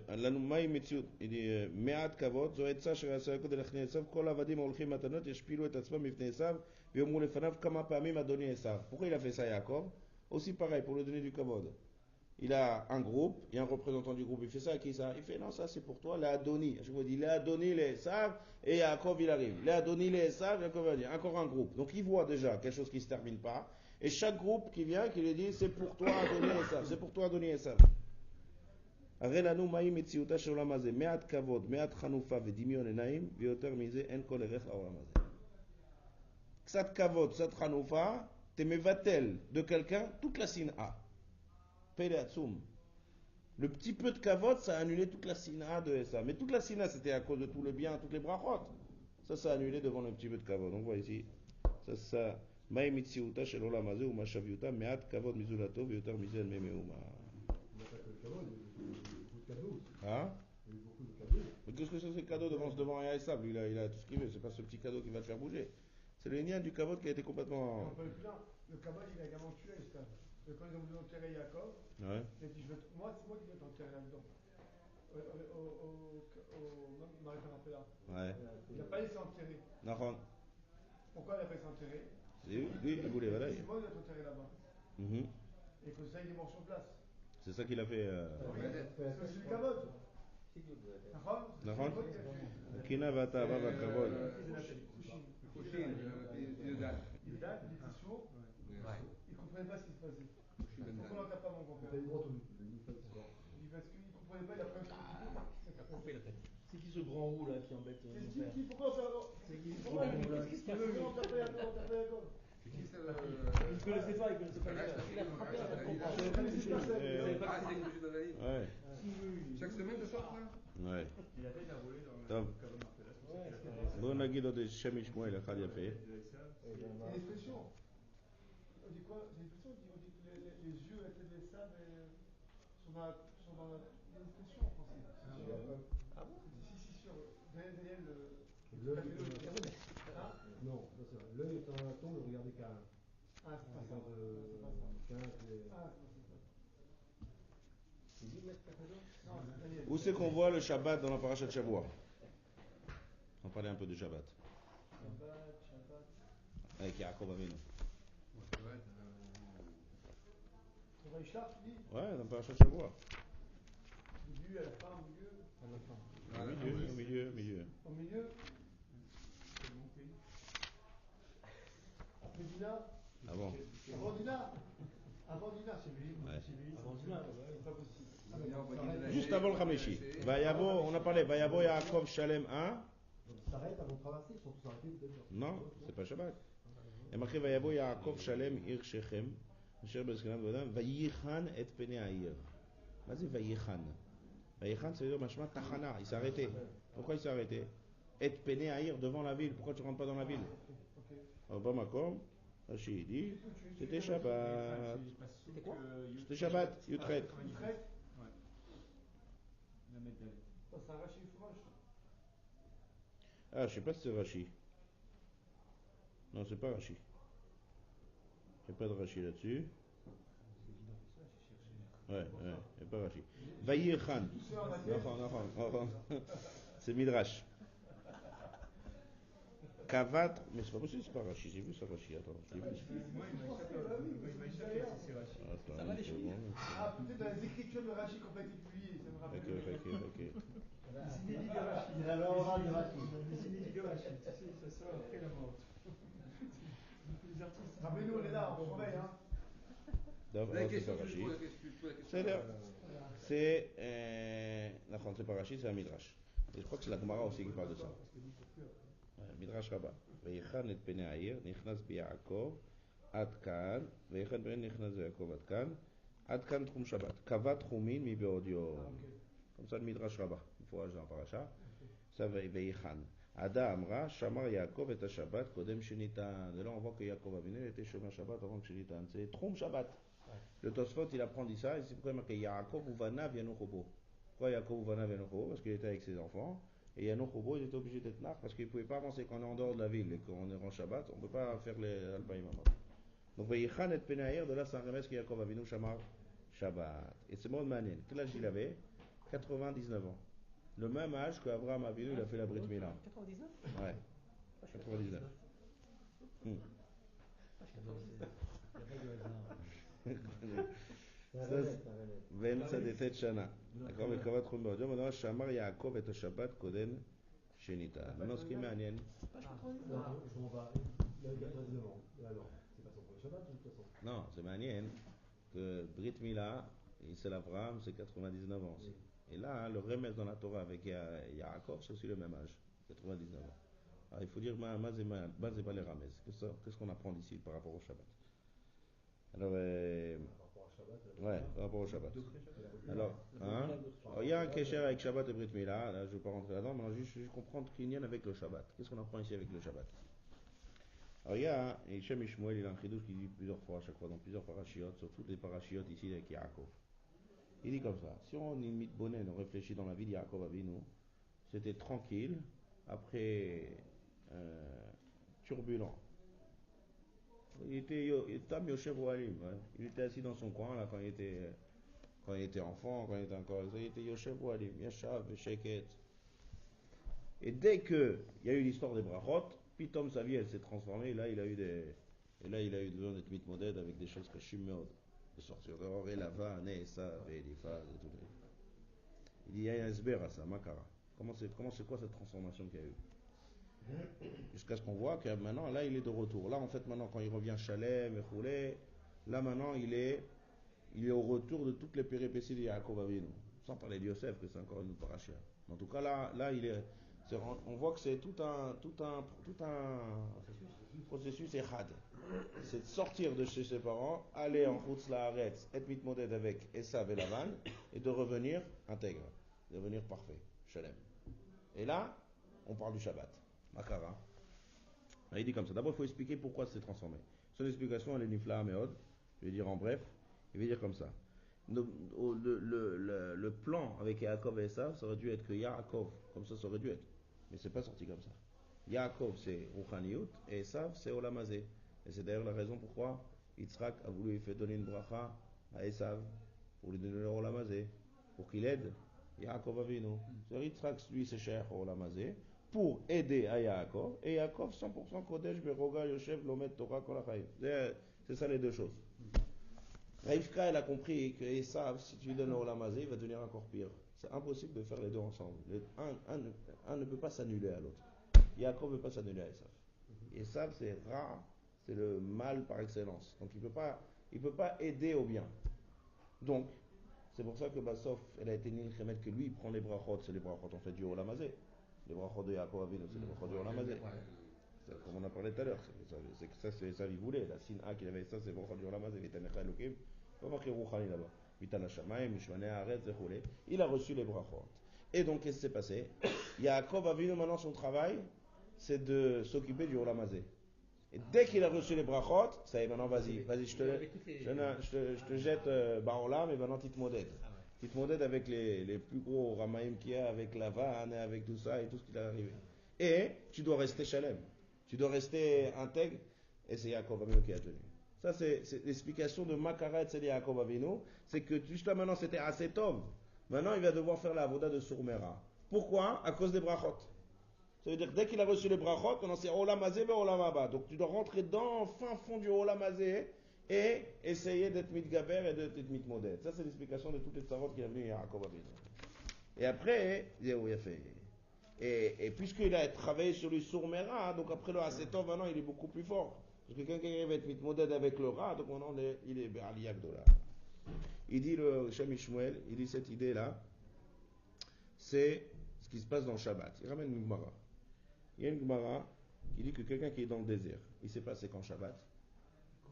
לנו מהי מציאות? il dit מעט כבוד זו עצה שעשה יעקב לפני עשיו כל העבדים ההולכים מתנות ישפילו את עצמם בפני עשיו ויאמרו לפניו כמה פעמים אדוני עשיו. Pourquoi il a fait ça Yaakov? Aussi pareil pour lui donner du kavod. Il a un groupe, il y a un représentant du groupe, il fait ça à qui ça? Il fait non, ça c'est pour toi, l'Adoni. Je vous dis, l'Adoni, les Esav, et Yaakov il arrive. L'Adoni, les Esav, Yaakov va dire, encore un groupe. Donc il voit déjà quelque chose qui ne se termine pas. Et chaque groupe qui vient, qui lui dit, c'est pour toi Adoni Esav, c'est pour toi Adoni Esav. הרי לנו מהי מציאותה של העולם הזה, מעט כבוד, מעט חנופה ודמיון עיניים, ויותר מזה אין כל ערך לעולם הזה. קצת כבוד, קצת חנופה, te מבטל de quelqu'un toute la sin'a. פלא עצום. Le petit peu de kavod, ça a annulé toute la sin'a de ça. Mais toute la sin'a, c'était à cause de tout le bien, toutes les brachot. Ça a annulé devant le petit peu de kavod. Donc, voilà ici. Ça. מהי מציאותה של עולם הזה ומה שוויותה מעט כבוד מזולתו ויותר מזה אין מאומה. Hein? Mais qu'est-ce que c'est ce cadeau devant un Esav? Lui, il a tout ce qu'il veut. C'est pas ce petit cadeau qui va le faire bouger. C'est le lien du kavod qui a été complètement. On peut aller plus loin. Le kavod, il a également tué Esav. Quand ils ont voulu enterrer Yaakov, Ouais. il a dit moi, c'est moi qui vais t'enterrer là-dedans. Au Maréchal Rapéa. Ouais. Il n'a pas laissé enterrer. Non. Pourquoi il n'a pas laissé enterrer? Lui, il voulait, voilà. C'est moi qui vais t'enterrer là-bas. Et que ça, il est mort sur place. C'est ça qu'il a fait. C'est du kavod. נכון? הקינה והתאווה והכבוד. Yudan, il était sourd. Il ne comprenait pas ce qui se passait. Pourquoi on n'entend pas mon grand-père? Parce qu'il ne comprenait pas, il a pris un coup. C'est qui ce grand roux là qui embête mon père? Pourquoi on fait? Pourquoi on fait Yaakov? Il ne connaissait pas il a frappé la Ouais. Chaque semaine de soir, Ouais. Il a peut-être à rouler dans טוב. le cadre בואו נגיד עוד שם ישמואל אחד יפה. C'est une expression. On dit quoi? C'est une expression. On dit que les yeux étaient des sables sont dans une expression en français. Ah bon? Si, sur Daniel. Non, c'est vrai. L'œil est un ton, ne regardez qu'à un. Ah, c'est pas ça. Où c'est qu'on voit le Shabbat dans la paracha de Shavua? On parlait un peu de Shabbat. Avec Yaakov Avinu. Ouais, dans la paracha de Shavua. Du début à la fin, Au milieu. Au milieu. Après Dina. Avant. Avant Dina, c'est lui. Ouais. Avant Dina, c'est pas possible. Juste avant le Hameshi. Vayavo, on a parlé, Vayavo Yaakov Shalem 1. Donc ils s'arrêtent avant de traverser, ils sont tous arrêtés peut-être. Non, c'est pas Shabbat. Il y a marqué Vayavo Yaakov Shalem Ir Shechem. אשר בזקנם ואדם, וייחן את פני העיר. מה זה וייחן? וייחן ça veut dire משמע תחנה, il s'est arrêté. Pourquoi il s'est arrêté? Et pene העיר, devant la ville, pourquoi tu rentres pas dans la ville? Alors במקום, Rashi dit, c'était Shabbat. C'était quoi? C'était Shabbat, Yutret. Ça, c'est un Rashi du fromage. Ah, je sais pas si c'est Rashi. Non, c'est pas Rashi. Il n'y a pas de Rashi là-dessus. Ouais, il n'y a pas Rashi. Vayirchan. Non. C'est Midrash. Kavat. Mais c'est pas possible, c'est pas Rashi. J'ai vu ça Rashi. Attends, je l'ai vu. Ça va les chevilles. Ah, peut-être dans les écritures de Rashi qui n'ont pas été publiées. Ça me rappelle. Ok. Des inédits de Rashi. Des inédits de Rashi. Tu sais, ça sort après la mort. Les artistes. Rappelez-nous, on est là, on surveille, hein. C'est pas Rashi, c'est un Midrash. Et je crois que c'est la Gemara aussi qui parle de ça. Midrash Rabbah. ויחן את פני העיר, נכנס ביעקב, עד כאן, ויחן פני נכנס ביעקב עד כאן, עד כאן תחום שבת. קבע תחומין מבעוד יום. comme ça le Midrash Rabbah, מפורש dans la paracha. ça ויחן. Ada Amra, Shamar Yaakov et Shabbat, Kodem Shenitan. De là, on voit que Yaakov Avinu était Shomer Shabbat avant que Shenitan. C'est Trom Shabbat. Le Tosfot, il apprend dit ça, et c'est pourquoi il marque Yaakov Uvanav Yanochobo. Pourquoi Yaakov Uvanav Yanochobo? Parce qu'il était avec ses enfants. Et Yanochobo, il était obligé d'être nar parce qu'il ne pouvait pas avancer quand on est en dehors de la ville et qu'on est en Shabbat, on ne peut pas faire les Albaïm. Donc, Vayichan et Penaïr, de là, c'est un remède que Yaakov Avinu Shamar Shabbat. Et c'est bon Manen. Quel âge il avait? 99 ans. Le même âge qu'Abraham Avinu, il a fait la Brit Mila. 99? Ouais. 99. באמצע ד' שנה. d'accord, וקבע תחום בעוד יום, הדבר שאמר יעקב את השבת קודם שניתן. מנוסקים מעניין. Je m'en vais. Il avait 99 ans. Et alors, c'est pas son premier Shabbat, de toute façon. Non, c'est Manien que Brit Mila, c'est l'Abraham, c'est 99 ans aussi. Et là, le remède dans la Torah avec Yaakov, c'est aussi le même âge, 99 ans. Alors il faut dire, c'est pas les ramez. Qu'est-ce qu'on apprend d'ici par rapport au Shabbat? Alors, ouais, par rapport au Shabbat. Alors, il y a un kécher avec Shabbat et Brit Mila, là, je ne vais pas rentrer là-dedans, mais juste comprendre qu'il y a avec le Shabbat. Qu'est-ce qu'on apprend ici avec le Shabbat? Alors, il y a, et Shem Ishmuel, il a un chidouche qui dit plusieurs fois à chaque fois, dans plusieurs parachiotes, surtout des parachiotes ici avec Yaakov. Il dit comme ça, si on imite Bonen, on réfléchit dans la vie de Yaakov Avinu, c'était tranquille, après turbulent. Il était Tam Yoshev Walim, il était assis dans son coin là quand il était enfant, quand il était encore, il était Yoshev Walim, Yashav, Sheket. Et dès qu'il y a eu l'histoire des brachot, Pitom sa vie elle s'est transformée, et là il a eu besoin d'être mitmoded avec des choses kashim meod, de sortir dehors, et Lava, Neessa, et Eliphaz, et tout. Il dit, il y a un esber à ça, Makara. Comment c'est quoi cette transformation qu'il y a eu? Jusqu'à ce qu'on voit que maintenant, là, il est de retour. Là, en fait, maintenant, quand il revient Shalem et Choulé, là, maintenant, il est au retour de toutes les péripéties de Yaakov Avinu. Sans parler de Yosef, que c'est encore une autre parachia. En tout cas, là, on voit que c'est tout un processus échad. C'est de sortir de chez ses parents, aller en Chutz Laaretz, être mitmoded avec Esav et Lavan, et de revenir intègre, de devenir parfait, Shalem. Et là, on parle du Shabbat, Makara. Il dit comme ça. D'abord, il faut expliquer pourquoi c'est transformé. Son explication, elle est nifla meod. Je vais dire en bref. Il va dire comme ça. Le plan avec Yaakov et Esav, ça aurait dû être que Yaakov, comme ça aurait dû être. Mais c'est pas sorti comme ça. Yaakov, c'est Rouchaniout, et Esav, c'est Olamazé. Et c'est d'ailleurs la raison pourquoi Yitzhak a voulu faire donner une bracha à Esav, pour lui donner le Olamazé, pour qu'il aide Yaakov Avinu. C'est Yitzhak, lui, c'est cher Olamazé, pour aider à Yaakov, et Yaakov 100% Kodesh, Beroga, Yoshev, Lomet, Torah, Kolachayim. C'est ça les deux choses. Rivka, elle a compris que Esav, si tu lui donnes le Olamazé, il va devenir encore pire. C'est impossible de faire les deux ensemble. Un ne peut pas s'annuler à l'autre. Yaakov ne peut pas s'annuler à Esav. Esav, c'est rare, c'est le mal par excellence. Donc il peut pas aider au bien. Donc, c'est pour ça que Bassof, elle a été nilchemet que lui, il prend les brachot, c'est les brachot en fait du Olamazé. Les brachot de Yaakov Avinu, c'est les brachot du Olamazé. Comme on a parlé tout à l'heure, c'est que ça, c'est ça, il voulait. La Sina qu'il avait ça, c'est brachot du Olamazé, Vitanecha Elokim. Pas marqué Rouchani là-bas. Vitana Shamayim, Mishmane Haaretz, Zechoulé. Il a reçu les brachot. Et donc, qu'est-ce qui s'est passé? Yaakov Avinu, maintenant, son travail, c'est de s'occuper du Olamazé. Et dès qu'il a reçu les brachot, ça y est, maintenant, vas-y, je te jette Baolam, et maintenant, Titmoded. Titmoded avec les plus gros Ramaïm qu'il y a, avec la vanne, avec tout ça, et tout ce qui est arrivé. Et tu dois rester Shalem. Tu dois rester intègre, et c'est Yaakov Avinu qui a tenu. Ça, c'est l'explication de Makaret, c'est Yaakov Avinu. C'est que jusqu'à maintenant, c'était assez tov. Maintenant, il va devoir faire la avoda de Surmera. Pourquoi? À cause des brachot. Ça veut dire dès qu'il a reçu les brachot, on en sait Olamazé vers Olamaba. Donc tu dois rentrer dans le fin fond du Olamazé et essayer d'être mitgaber et d'être mitmoded. Ça, c'est l'explication de toutes les tzarotes qu'il a venu à Yaakov Avinu. Et après, il a fait. Et puisqu'il a travaillé sur le Surmera, donc après le Asetov, maintenant il est beaucoup plus fort. Parce que quelqu'un qui va être mitmoded avec le Ra, donc maintenant il est Be'aliyah Gdola. Il dit le Shem Ishmuel, il dit cette idée-là, c'est ce qui se passe dans le Shabbat. Il ramène une Gemara. Il y a une Gemara qui dit que quelqu'un qui est dans le désert, il sait pas c'est quand Shabbat.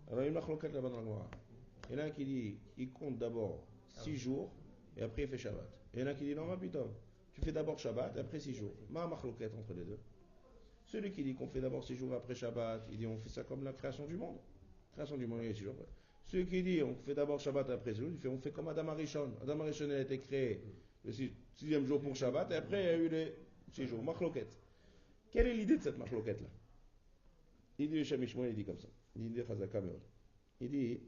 Alors il y a une machloket là-bas dans la Gemara. Il y en a un qui dit, il compte d'abord 6 jours, et après il fait Shabbat. Et il y en a qui dit, non, ma putain, tu fais d'abord Shabbat, et après 6 jours. Ma machloket entre les deux. Celui qui dit qu'on fait d'abord 6 jours après Shabbat, il dit on fait ça comme la création du monde. La création du monde, il y a 6 jours après. Celui qui dit on fait d'abord Shabbat après 6 jours, il fait on fait comme Adam Arishon. Adam Arishon a été créé le 6e jour pour Shabbat, et après il y a eu les 6 jours. Machloket. Quelle est l'idée de cette machloket là? Il dit le Shem Ishmuel, il dit comme ça. Il dit Chazaka Meod. Il dit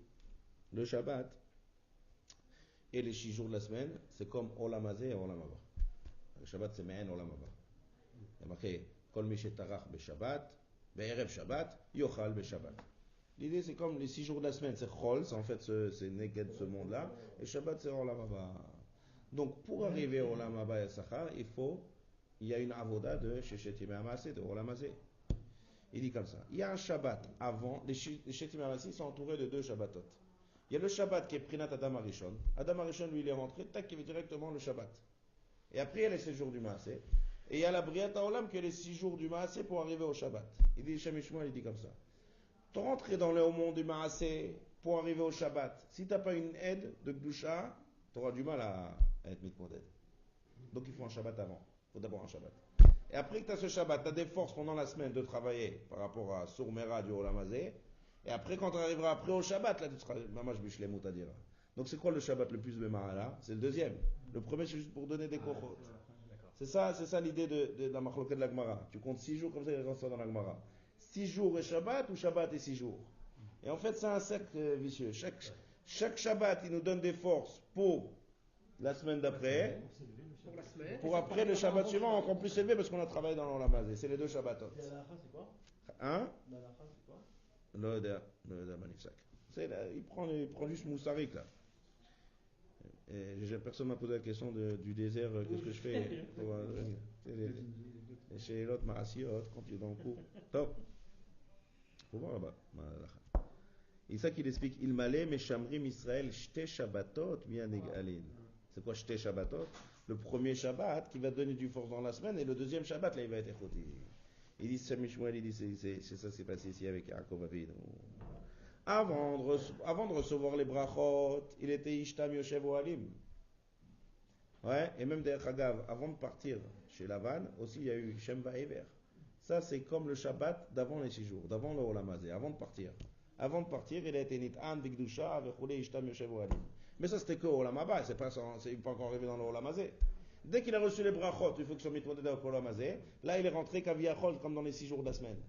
le Shabbat et les 6 jours de la semaine, c'est comme Olamazé et Olamaba. Le Shabbat c'est Me'en Olamaba. Il y a marqué Kol mi shetarach beShabbat, be'erev Shabbat, yochal beShabbat. L'idée c'est comme les 6 jours de la semaine, c'est Chol, c'est en fait c'est Neked ce monde-là, et Shabbat c'est Olamaba. Donc pour arriver au Olamaba et Sachar, il y a une avoda de Shechet Yemei HaMaaseh, de Olamazé. Il dit comme ça. Il y a un Shabbat avant. Les Shetim HaMaaseh sont entourés de 2 Shabbatot. Il y a le Shabbat qui est Prinat Adam Arishon. Adam Arishon, lui, il est rentré, tac, il y avait directement le Shabbat. Et après, il y a les 6 jours du Maaseh. Et il y a la Briat HaOlam qui est les 6 jours du Maaseh pour arriver au Shabbat. Il dit, Shem Ishmael, il dit comme ça. Tu rentres dans le monde du Maaseh pour arriver au Shabbat. Si tu n'as pas une aide de Gdusha, tu auras du mal à être mitmoded. Donc il faut un Shabbat avant. Il faut d'abord un Shabbat. Et après que tu as ce Shabbat, tu as des forces pendant la semaine de travailler par rapport à Sourmera du Olam Hazeh. Et après, quand tu arriveras après au Shabbat, là tu seras Mamash Bishlemut à dire. Donc c'est quoi le Shabbat le plus Bema'ala? C'est le deuxième. Le premier, c'est juste pour donner des kochot. C'est ça l'idée de la machloket de la Gemara. Tu comptes 6 jours comme ça, il reste ça dans la Gemara. 6 jours et Shabbat ou Shabbat et 6 jours. Et en fait, c'est un cercle vicieux. Chaque Shabbat, il nous donne des forces pour la semaine d'après. Pour après le Shabbat suivant, encore plus élevé parce qu'on a travaillé dans l'Olam Hazeh. C'est les 2 Shabbatot. Et la c'est quoi? Hein? La c'est quoi? L'Oda Manifsak. Il prend juste Moussarik là. Personne ne m'a posé la question du désert, qu'est-ce que je fais pour, chez l'autre Marasiot, quand tu es dans le cours. Top. Faut voir là-bas. Et ça qu'il explique, il m'allait, mais Shamrim Israël, Shte Shabbatot, bien égalin. C'est quoi Shte Shabbatot? Le premier Shabbat qui va donner du force dans la semaine, et le deuxième Shabbat, là, il va être échouti. Il dit, Sam Mishmuel, il dit, c'est ça qui s'est passé ici avec Yaakov Avinu. Avant de recevoir les brachot, il était Ishtam Yoshev Ohalim. Ouais, et même derrière Hagav, avant de partir chez Lavan, aussi il y a eu Shem Vaever. Ça, c'est comme le Shabbat d'avant les 6 jours, d'avant le Olam Hazeh, avant de partir. Avant de partir, il a été Nit'an, Bigdusha, Vechulei, Ishtam Yoshev Ohalim. Mais ça, c'était que au Olam Haba, c'est pas encore arrivé dans le Olam Hazeh. Dès qu'il a reçu les brachot, il faut que ce soit mitmoded dans le Olam Hazeh. Là, il est rentré Kaviachol, comme dans les 6 jours de la semaine.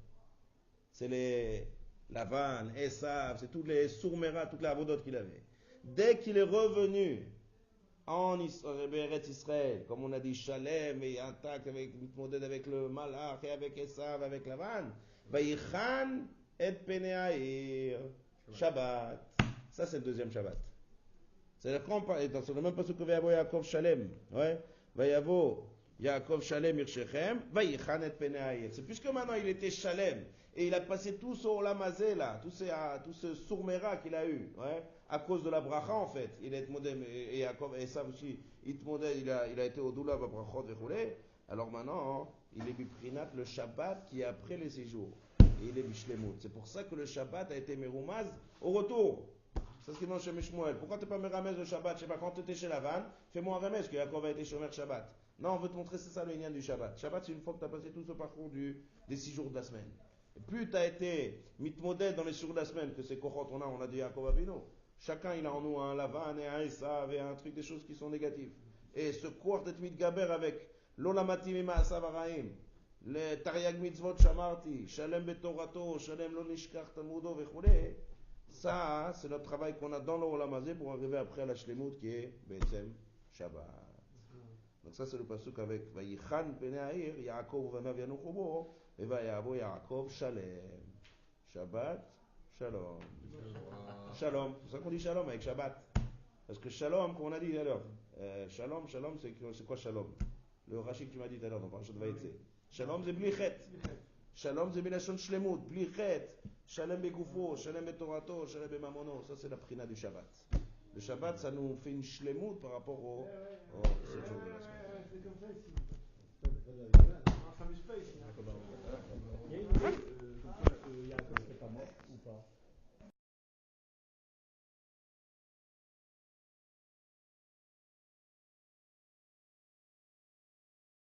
C'est les Lavan, Esav, c'est toutes les Sourmera, toutes les Avodot qu'il avait. Dès qu'il est revenu en Eretz Israël, comme on a dit, Shalem et intact, mitmoded avec le Malach et avec Esav, avec Lavan, Vayichan et Peneaïr, Shabbat. Ça, c'est le deuxième Shabbat. C'est-à-dire qu'on parle, dans le même passage que Vayavo Yaakov Shalem, ouais, Vayavo Yaakov Shalem Irshechem, Vayichan et Peneaïr. C'est puisque maintenant il était Shalem, et il a passé tout ce Olam Hazeh là, tout ce Sourmera qu'il a eu, ouais, à cause de la bracha en fait. Il est modem, et Yaakov et Esav aussi, il a été au Doula, Brachot, Vechulei. Alors maintenant, il est Biprinat le Shabbat qui est après les 6 jours. Et il est Bishlemut. C'est pour ça que le Shabbat a été Meroumaz au retour. C'est ce qu'il demande chez Mishmuel. Pourquoi tu n'es pas Meramez le Shabbat? Je sais pas, quand tu étais chez Lavan, fais-moi un remez, que Yaakov a été Shomer Shabbat. Non, on veut te montrer, c'est ça le lien du Shabbat. Shabbat, c'est une fois que tu as passé tout ce parcours des 6 jours de la semaine. Et plus tu as été mitmoded dans les 6 jours de la semaine, que c'est Kochot, on a dit Yaakov Avinu. Chacun, il a en nous un Lavan et un Esav et un truc, des choses qui sont négatives. Et ce Koach et Mitgaber avec l'Olamatim et Ma'asav Araim, le Tariag Mitzvot Shamarti, Shalem Betorato, Shalem Lo Nishkach Talmudo, Vechulei. Ça, c'est notre travail qu'on a dans le Olam Hazeh pour arriver après à la Shlemut qui est Be'etzem Shabbat. Donc ça, c'est le pasuk avec Vayichan Peneaïr, Yaakov Vanav Yanuchobo, et Vayavo Yaakov Shalem. Shabbat, Shalom. Shalom. C'est ça qu'on dit Shalom avec Shabbat. Parce que Shalom, comme on a dit tout à l'heure, Shalom, c'est quoi Shalom? Le Rashi que tu m'as dit tout à l'heure dans Parashat Vayetze. Shalom, c'est Blichet. Shalom, c'est Milashon Shlemut, Blichet. Shalem Begoufo, Shalem Betorato, Shalem Bemamono. Ça, c'est la prina du Shabbat. Le Shabbat, ça nous fait une Shlemut par rapport au 7 jours de la semaine. C'est comme ça ici. On s'amuse pas ici. Il y a une idée.